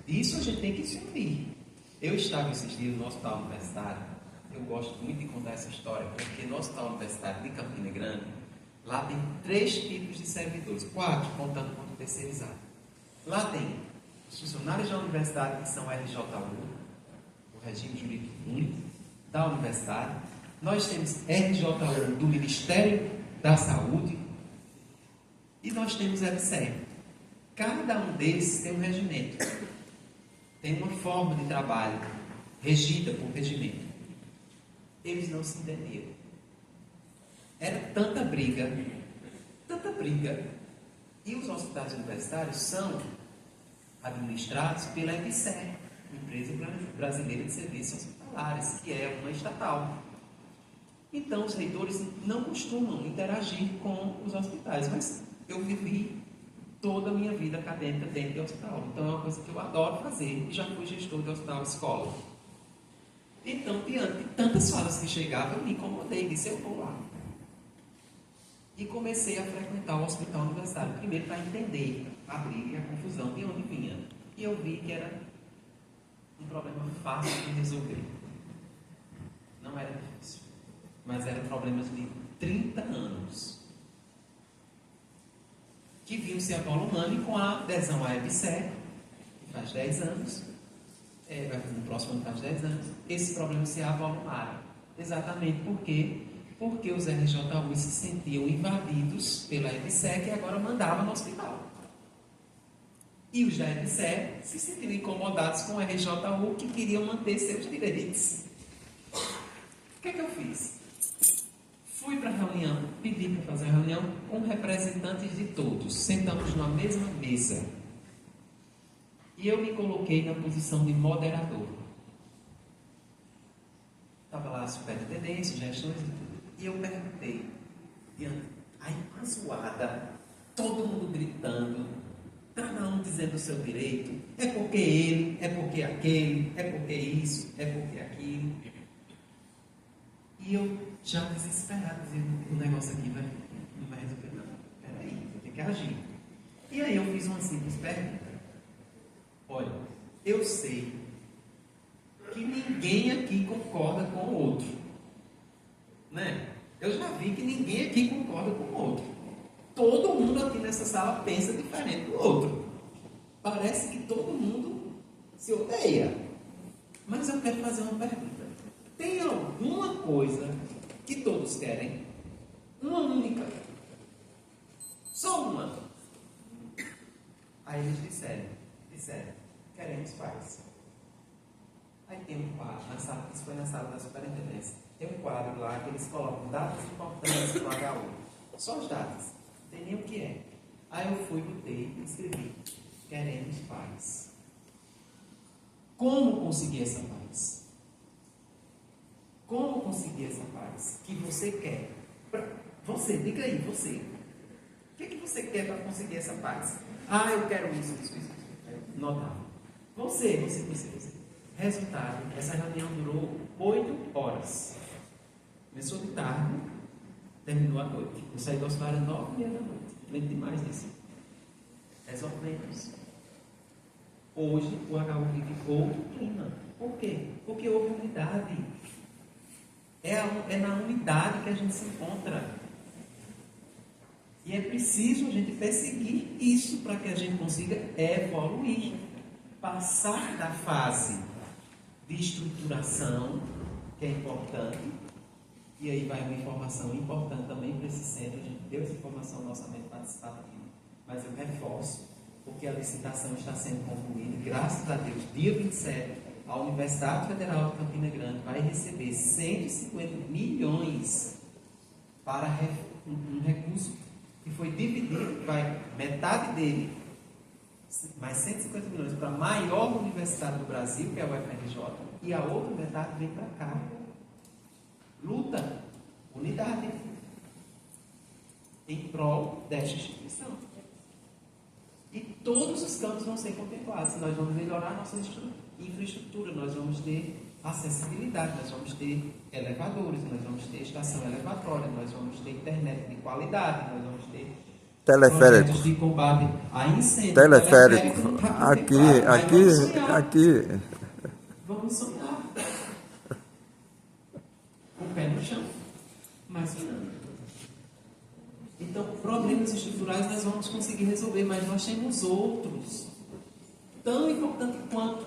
Speaker 4: Disso a gente tem que se unir. Eu estava esses dias no hospital universitário. Eu gosto muito de contar essa história, porque no hospital universitário de Campina Grande, lá tem 3 tipos de servidores, 4 contando com o terceirizado. Lá tem os funcionários da universidade, que são RJU, o regime jurídico único da universidade. Nós temos RJU do Ministério da Saúde e nós temos EBSER. Cada um desses tem um regimento, tem uma forma de trabalho regida por regimento. Eles não se entendiam. Era tanta briga, e os hospitais universitários são administrados pela EBSER, Empresa Brasileira de Serviços Hospitalares, que é uma estatal. Então, os reitores não costumam interagir com os hospitais, mas eu vivi toda a minha vida acadêmica dentro de hospital. Então, é uma coisa que eu adoro fazer, e já fui gestor de hospital escola. Então, diante de tantas falas que chegavam, eu me incomodei e disse, eu vou lá. E comecei a frequentar o hospital universitário, primeiro para entender a briga e a confusão de onde vinha. E eu vi que era um problema fácil de resolver. Não era difícil. Mas eram problemas de 30 anos, que vinham se avolumando, e com a adesão à EBSER, que faz 10 anos, no próximo ano faz 10 anos, esses problemas se avolumaram. Exatamente porque os RJU se sentiam invadidos pela EBSER, que agora mandava no hospital. E os da EBSER se sentiam incomodados com o RJU, que queriam manter seus direitos. O que é que eu fiz? Fui para a reunião, pedi para fazer a reunião com representantes de todos. Sentamos na mesma mesa. E eu me coloquei na posição de moderador. Estava lá a superintendência, gestões e tudo. E eu perguntei. Aí uma zoada, todo mundo gritando, cada um dizendo o seu direito. É porque ele, é porque aquele, é porque isso, é porque aquilo. E eu já desesperado, dizendo, o negócio aqui não vai resolver nada. Peraí, vou ter que agir. E aí eu fiz uma simples pergunta. Olha, eu sei que ninguém aqui concorda com o outro. Né? Eu já vi que ninguém aqui concorda com o outro. Todo mundo aqui nessa sala pensa diferente do outro. Parece que todo mundo se odeia. Mas eu quero fazer uma pergunta. Tem alguma coisa que todos querem? Uma única. Só uma. Aí eles disseram, queremos paz. Aí tem um quadro, isso foi na sala da superintendência. Tem um quadro lá que eles colocam datas importantes do HU. Só os datas. Não tem nem o que é. Aí eu fui, botei e escrevi, queremos paz. Como conseguir essa paz? Como conseguir essa paz que você quer? Você, diga aí, você. O que você quer para conseguir essa paz? Ah, eu quero isso. Notável. Você. Resultado, essa reunião durou 8 horas. Começou de tarde, terminou à noite. Eu saí do hospital às 9h30 da noite. Lembro demais disso. Resolvemos. Hoje o HU vive outro clima. Por quê? Porque houve unidade. É na unidade que a gente se encontra. E é preciso a gente perseguir isso para que a gente consiga evoluir. Passar da fase de estruturação, que é importante, e aí vai uma informação importante também para esse centro. A gente deu essa informação no orçamento participativo, mas eu reforço, porque a licitação está sendo concluída, e graças a Deus, dia 27, a Universidade Federal de Campina Grande vai receber 150 milhões para um recurso que foi dividido, metade dele, mais 150 milhões para a maior universidade do Brasil, que é a UFRJ, e a outra metade vem para cá. Luta, unidade, em prol desta instituição. E todos os campos vão ser contemplados. Nós vamos melhorar a nossa infraestrutura, nós vamos ter acessibilidade, nós vamos ter elevadores, nós vamos ter estação elevatória, nós vamos ter internet de qualidade, nós vamos ter
Speaker 2: Teleférico.
Speaker 4: projetos de combate a incêndio.
Speaker 2: Teleférico. Aqui.
Speaker 4: Vamos sonhar. Com o pé no chão, mas sonhando. Então, problemas estruturais nós vamos conseguir resolver, mas nós temos outros, tão importantes quanto,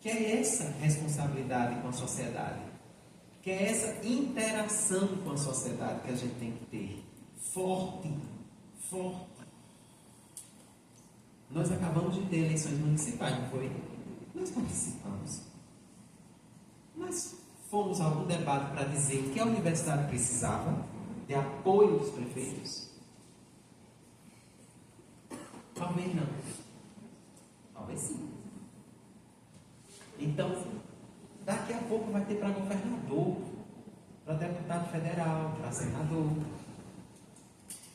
Speaker 4: que é essa responsabilidade com a sociedade, que é essa interação com a sociedade que a gente tem que ter, forte. Nós acabamos de ter eleições municipais, não foi? Nós participamos. Nós fomos a algum debate para dizer o que a universidade precisava, de apoio dos prefeitos? Talvez não. Talvez sim. Então, daqui a pouco vai ter para governador, para deputado federal, para senador,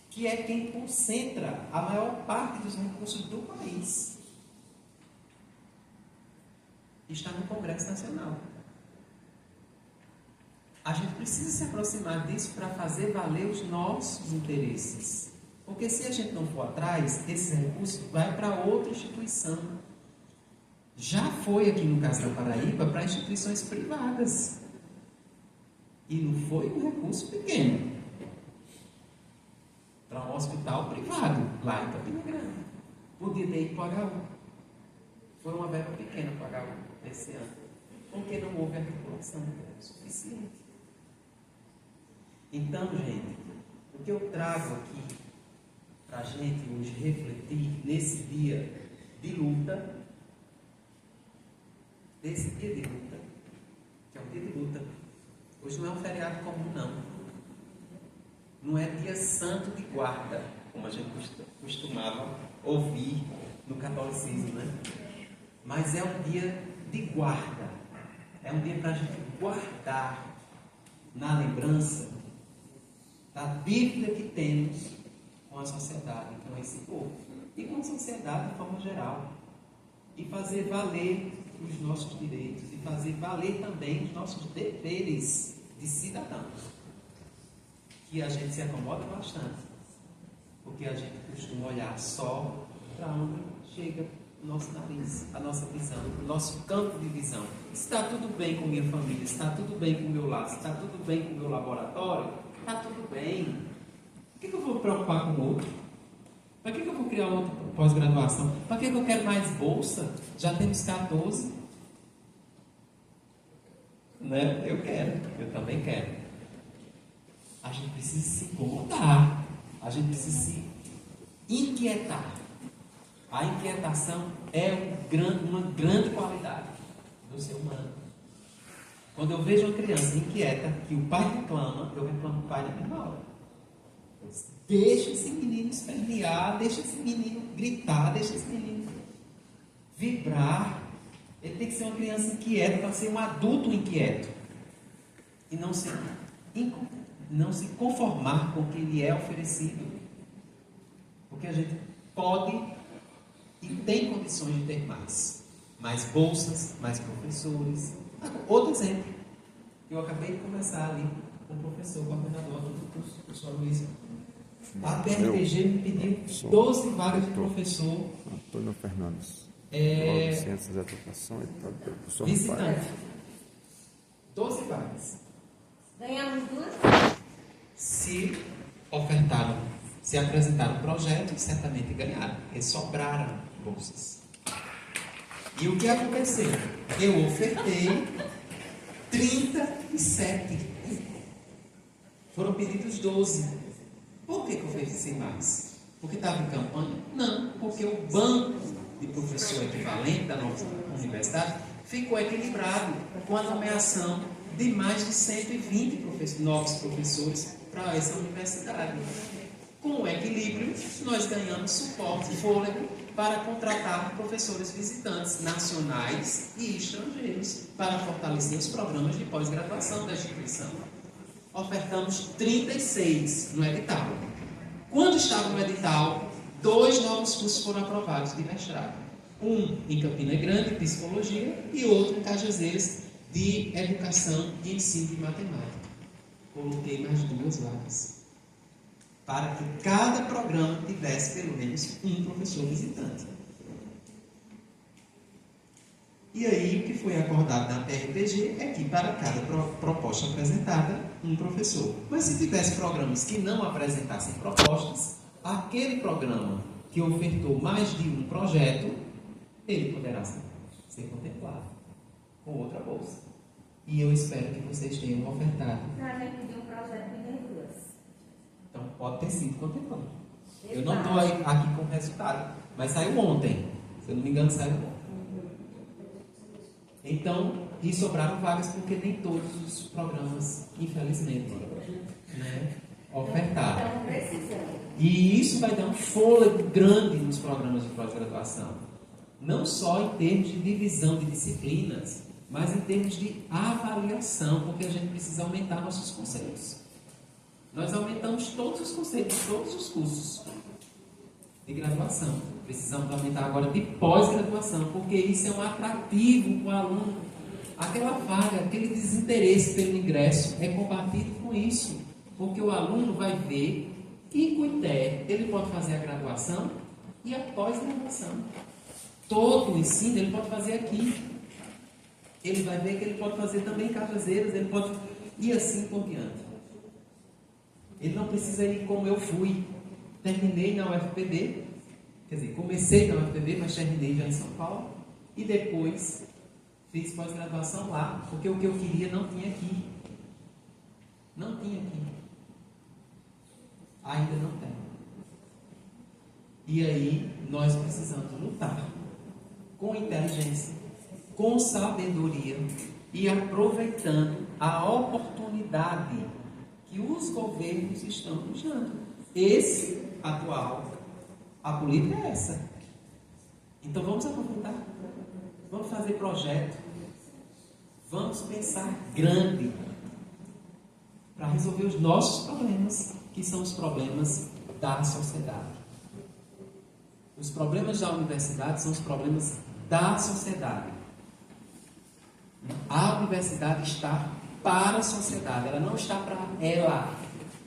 Speaker 4: que é quem concentra a maior parte dos recursos do país. Está no Congresso Nacional. A gente precisa se aproximar disso para fazer valer os nossos interesses. Porque se a gente não for atrás, esse recurso vai para outra instituição. Já foi aqui no caso da Paraíba para instituições privadas. E não foi um recurso pequeno. Para um hospital privado, lá em Campina Grande. Podia ter ido para o HU. Foi uma verba pequena para o HU esse ano. Porque não houve articulação suficiente. Então, gente, o que eu trago aqui para a gente hoje refletir nesse dia de luta, que é um dia de luta, hoje não é um feriado comum, não. Não é dia santo de guarda, como a gente costumava ouvir no catolicismo, né? Mas é um dia de guarda. É um dia para a gente guardar na lembrança da dívida que temos com a sociedade, com esse povo. E com a sociedade de forma geral. E fazer valer os nossos direitos. E fazer valer também os nossos deveres de cidadãos. Que a gente se acomoda bastante, porque a gente costuma olhar só para onde chega o nosso nariz, a nossa visão, o nosso campo de visão. Está tudo bem com minha família, está tudo bem com o meu lar, está tudo bem com o meu laboratório, está tudo bem. Por que eu vou me preocupar com o outro? Para que eu vou criar outra pós-graduação? Para que eu quero mais bolsa? Já temos 14. Né? Eu quero, eu também quero. A gente precisa se incomodar, a gente precisa se inquietar. A inquietação é uma grande qualidade do ser humano. Quando eu vejo uma criança inquieta, que o pai reclama, eu reclamo do pai na mesma hora. Deixa esse menino espernear, deixa esse menino gritar, deixa esse menino vibrar. Ele tem que ser uma criança inquieta para ser um adulto inquieto. E não se conformar com o que lhe é oferecido. Porque a gente pode e tem condições de ter mais bolsas, mais professores. Outro exemplo, eu acabei de conversar ali com o professor, coordenador do curso, o professor Luiz. A PRPG me pediu 12 vagas de professor.
Speaker 2: Antônio Fernandes. Ciências da Educação e tal.
Speaker 4: Visitante. 12 vagas.
Speaker 3: Ganhamos 2?
Speaker 4: Se ofertaram, se apresentaram projetos, certamente ganharam, porque sobraram bolsas. E o que aconteceu? Eu ofertei 37. Foram pedidos 12. Por que eu ofereci mais? Porque estava em campanha? Não, porque o banco de professor equivalente da nossa universidade ficou equilibrado com a nomeação de mais de 120 novos professores para essa universidade. Com o equilíbrio, nós ganhamos suporte e fôlego para contratar professores visitantes nacionais e estrangeiros para fortalecer os programas de pós-graduação da instituição. Ofertamos 36 no edital. Quando estava no edital, 2 novos cursos foram aprovados de mestrado. Um em Campina Grande, psicologia, e outro em Cajazeiras, de educação e ensino de matemática. Coloquei mais 2 vagas, para que cada programa tivesse pelo menos um professor visitante. E aí, o que foi acordado na PRPG é que para cada proposta apresentada, um professor. Mas se tivesse programas que não apresentassem propostas, aquele programa que ofertou mais de um projeto, ele poderá ser contemplado com outra bolsa. E eu espero que vocês tenham ofertado.
Speaker 3: A gente pediu um projeto de 2.
Speaker 4: Então, pode ter sido contemplado. Eu não estou aqui com o resultado, mas saiu ontem. Se eu não me engano, saiu ontem. Então, e sobraram vagas porque nem todos os programas, infelizmente, ofertaram. E isso vai dar um fôlego grande nos programas de pós-graduação. Não só em termos de divisão de disciplinas, mas em termos de avaliação, porque a gente precisa aumentar nossos conceitos. Nós aumentamos todos os conceitos, todos os cursos de graduação. Precisamos aumentar agora de pós-graduação, porque isso é um atrativo para o aluno. Aquela vaga, aquele desinteresse pelo ingresso é combatido com isso, porque o aluno vai ver que em Cuité ele pode fazer a graduação e a pós-graduação. Todo o ensino ele pode fazer aqui. Ele vai ver que ele pode fazer também em Cajazeiras, ele pode ir assim por diante. Ele não precisa ir como eu fui. Terminei na UFPB, quer dizer, comecei na UFPB, mas terminei já em São Paulo. E depois fiz pós-graduação lá, porque o que eu queria não tinha aqui. Não tinha aqui. Ainda não tem. E aí, nós precisamos lutar com inteligência, com sabedoria e aproveitando a oportunidade que os governos estão nos dando. Esse atual, a política é essa. Então vamos aproveitar, vamos fazer projeto, vamos pensar grande para resolver os nossos problemas, que são os problemas da sociedade. Os problemas da universidade são os problemas da sociedade. A universidade está para a sociedade, ela não está para ela.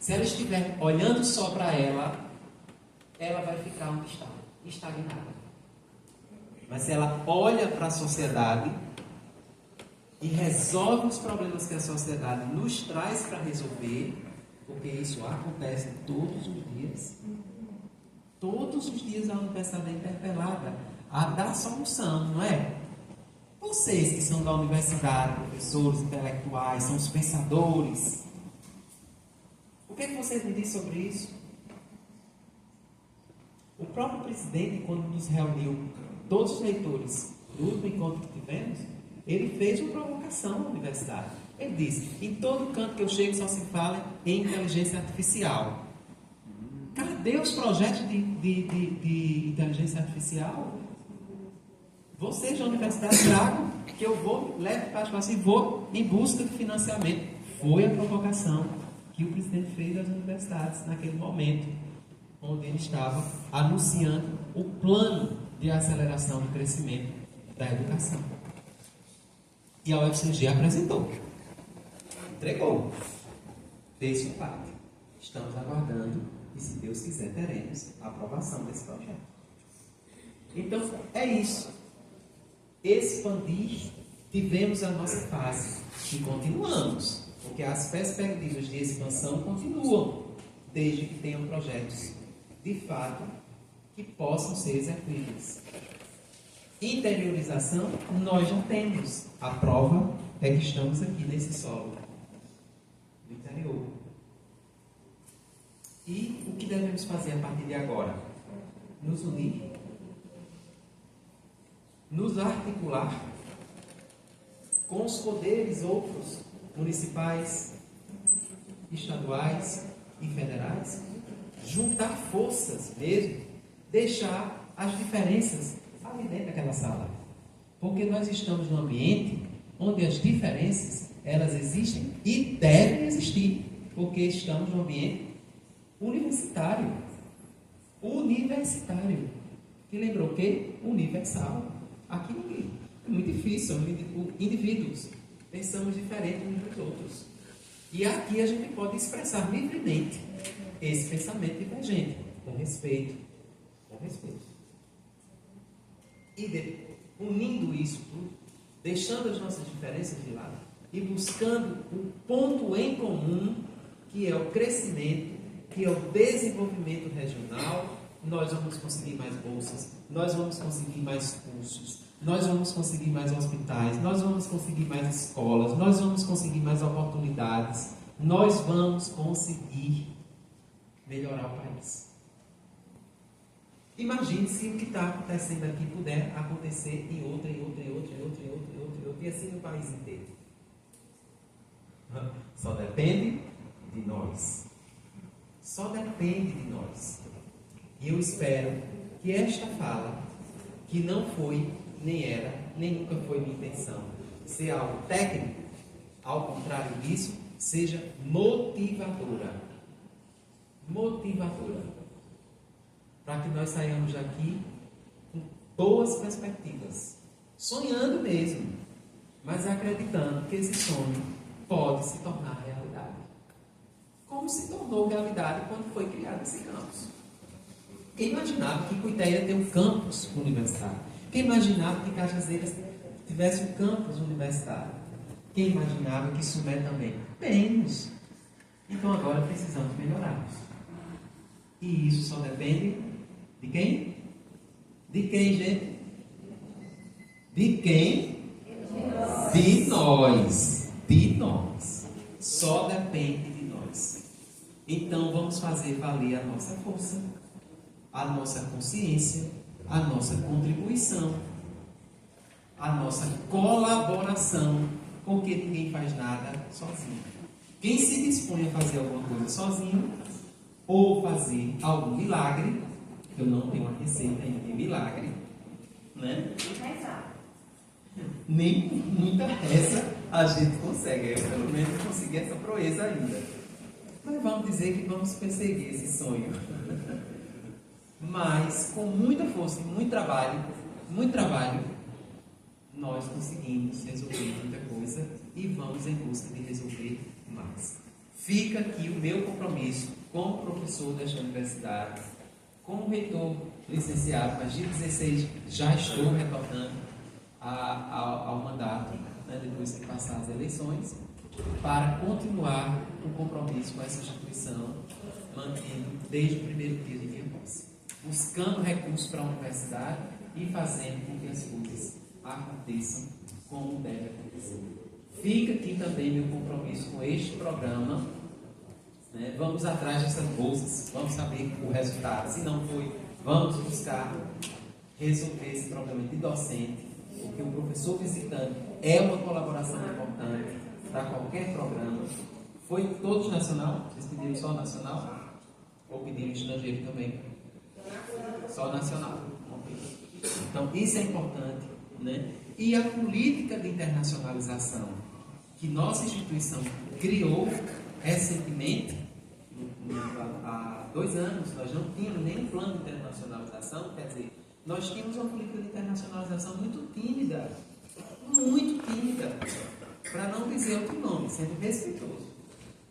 Speaker 4: Se ela estiver olhando só para ela, ela vai ficar onde está, estagnada. Mas se ela olha para a sociedade e resolve os problemas que a sociedade nos traz para resolver, porque isso acontece todos os dias. Todos os dias a universidade é interpelada a dar solução, não é? Vocês que são da universidade, professores, intelectuais, são os pensadores. O que vocês me dizem sobre isso? O próprio presidente, quando nos reuniu, todos os reitores, do último encontro que tivemos, ele fez uma provocação na universidade. Ele disse: em todo canto que eu chego só se fala em inteligência artificial. Cadê os projetos de inteligência artificial? Vocês da universidade tragam, que eu vou, levo para a e vou em busca de financiamento. Foi a provocação que o presidente fez das universidades naquele momento, onde ele estava anunciando o plano de aceleração do crescimento da educação. E a UFCG apresentou, entregou, fez sua parte. Estamos aguardando e, se Deus quiser, teremos a aprovação desse projeto. Então, é isso. Expandir, tivemos a nossa fase e continuamos, porque as perspectivas de expansão continuam, desde que tenham projetos de fato que possam ser execuídos. Interiorização, nós já temos. A prova é que estamos aqui nesse solo do interior. E o que devemos fazer a partir de agora? Nos unir, nos articular com os poderes outros, municipais, estaduais e federais, juntar forças mesmo, deixar as diferenças ali dentro daquela sala. Porque nós estamos num ambiente onde as diferenças, elas existem e devem existir, porque estamos num ambiente universitário. Universitário. Que lembrou que universal. Aqui ninguém. É muito difícil, são indivíduos. Pensamos diferente uns dos outros. E aqui a gente pode expressar livremente esse pensamento divergente, com respeito. Com respeito. E unindo isso tudo, deixando as nossas diferenças de lado e buscando um ponto em comum, que é o crescimento, que é o desenvolvimento regional, nós vamos conseguir mais bolsas, nós vamos conseguir mais cursos, nós vamos conseguir mais hospitais, nós vamos conseguir mais escolas, nós vamos conseguir mais oportunidades, nós vamos conseguir melhorar o país. Imagine se o que está acontecendo aqui puder acontecer em outra, e assim no país inteiro. Só depende de nós. Só depende de nós. E eu espero que esta fala, que não foi, nem era, nem nunca foi minha intenção, ser algo técnico, ao contrário disso, seja motivadora. Motivadora. Para que nós saiamos daqui com boas perspectivas. Sonhando mesmo, mas acreditando que esse sonho pode se tornar realidade. Como se tornou realidade quando foi criado esse campus. Quem imaginava que Cuité ia ter um campus universitário? Quem imaginava que Cajazeiras tivesse um campus universitário? Quem imaginava que Sumé também? Temos. Então agora precisamos melhorarmos. E isso só depende de quem? De quem, gente? De quem? De nós. De nós. Só depende de nós. Então vamos fazer valer a nossa força, a nossa consciência, a nossa contribuição, a nossa colaboração, porque ninguém faz nada sozinho. Quem se dispõe a fazer alguma coisa sozinho, ou fazer algum milagre, eu não tenho uma receita ainda de milagre, né? Nem muita reza a gente consegue. Eu pelo menos consegui essa proeza ainda. Mas vamos dizer que vamos perseguir esse sonho. Mas com muita força e muito trabalho, nós conseguimos resolver muita coisa e vamos em busca de resolver mais. Fica aqui o meu compromisso como professor desta universidade, como reitor licenciado, mas de 16 já estou retornando ao mandato, né, depois que passar as eleições, para continuar o compromisso com essa instituição, mantendo desde o primeiro dia de minha posse, buscando recursos para a universidade e fazendo com que as coisas aconteçam como deve acontecer. Fica aqui também meu compromisso com este programa, né? Vamos atrás dessas bolsas, vamos saber o resultado. Se não foi, vamos buscar resolver esse problema de docente, porque o professor visitante é uma colaboração importante para qualquer programa. Foi todos nacional? Vocês pediram só nacional? Ou pediram estrangeiro também? Só nacional. Então, isso é importante, né? E a política de internacionalização que nossa instituição criou recentemente, há 2 anos, nós não tínhamos nenhum plano de internacionalização, quer dizer, nós tínhamos uma política de internacionalização muito tímida, para não dizer outro nome, sendo respeitoso.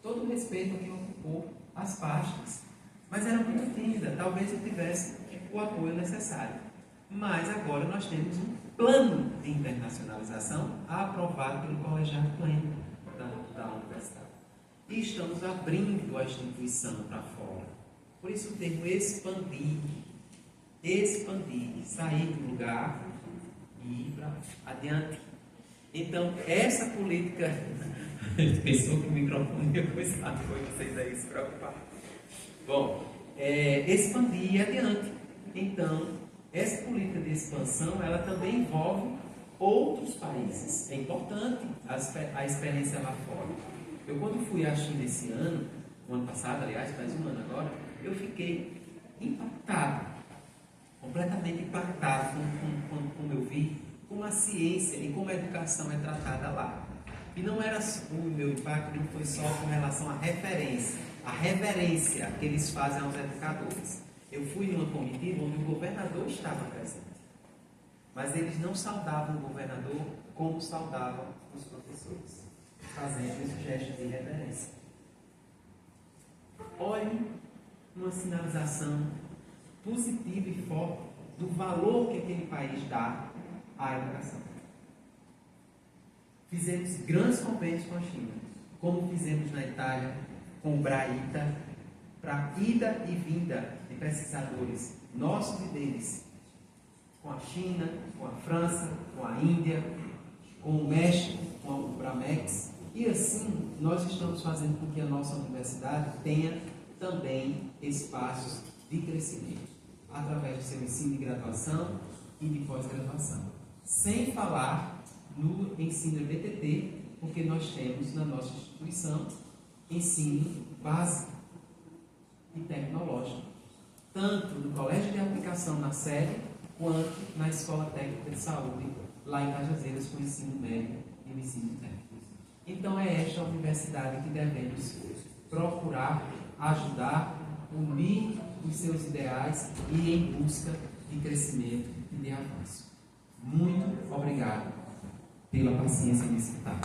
Speaker 4: Todo o respeito a quem ocupou as pastas, mas era muito tímida, talvez eu tivesse o apoio necessário. Mas agora nós temos um plano de internacionalização aprovado pelo colegiado pleno da universidade. E estamos abrindo a instituição para fora. Por isso o termo expandir, sair do lugar e ir para adiante. Então, essa política... Pensou que o microfone ia começar depois de vocês aí se preocupar. Bom, expandir e adiante. Então, essa política de expansão, ela também envolve outros países. É importante a experiência lá fora. Eu, quando fui à China esse ano, o ano passado, aliás, faz um ano agora, eu fiquei impactado, completamente impactado como eu vi, como a ciência e como a educação é tratada lá. E não era o meu impacto, não foi só com relação à referência, a reverência que eles fazem aos educadores. Eu fui numa comitiva onde o governador estava presente, mas eles não saudavam o governador como saudavam os professores, fazendo esse gesto de reverência. Olhe uma sinalização positiva e forte do valor que aquele país dá à educação. Fizemos grandes convênios com a China, como fizemos na Itália com o Braita, para ida e vinda de pesquisadores nossos e deles, com a China, com a França, com a Índia, com o México, com o Bramex. E assim, nós estamos fazendo com que a nossa universidade tenha também espaços de crescimento, através do seu ensino de graduação e de pós-graduação. Sem falar no ensino EBTT, porque nós temos na nossa instituição ensino básico e tecnológico, tanto no Colégio de Aplicação na sede, quanto na Escola Técnica de Saúde, lá em Cajazeiras, com o ensino médio e o ensino técnico. Então é esta a universidade que devemos procurar ajudar, unir os seus ideais e ir em busca de crescimento e de avanço. Muito obrigado pela paciência de escutar.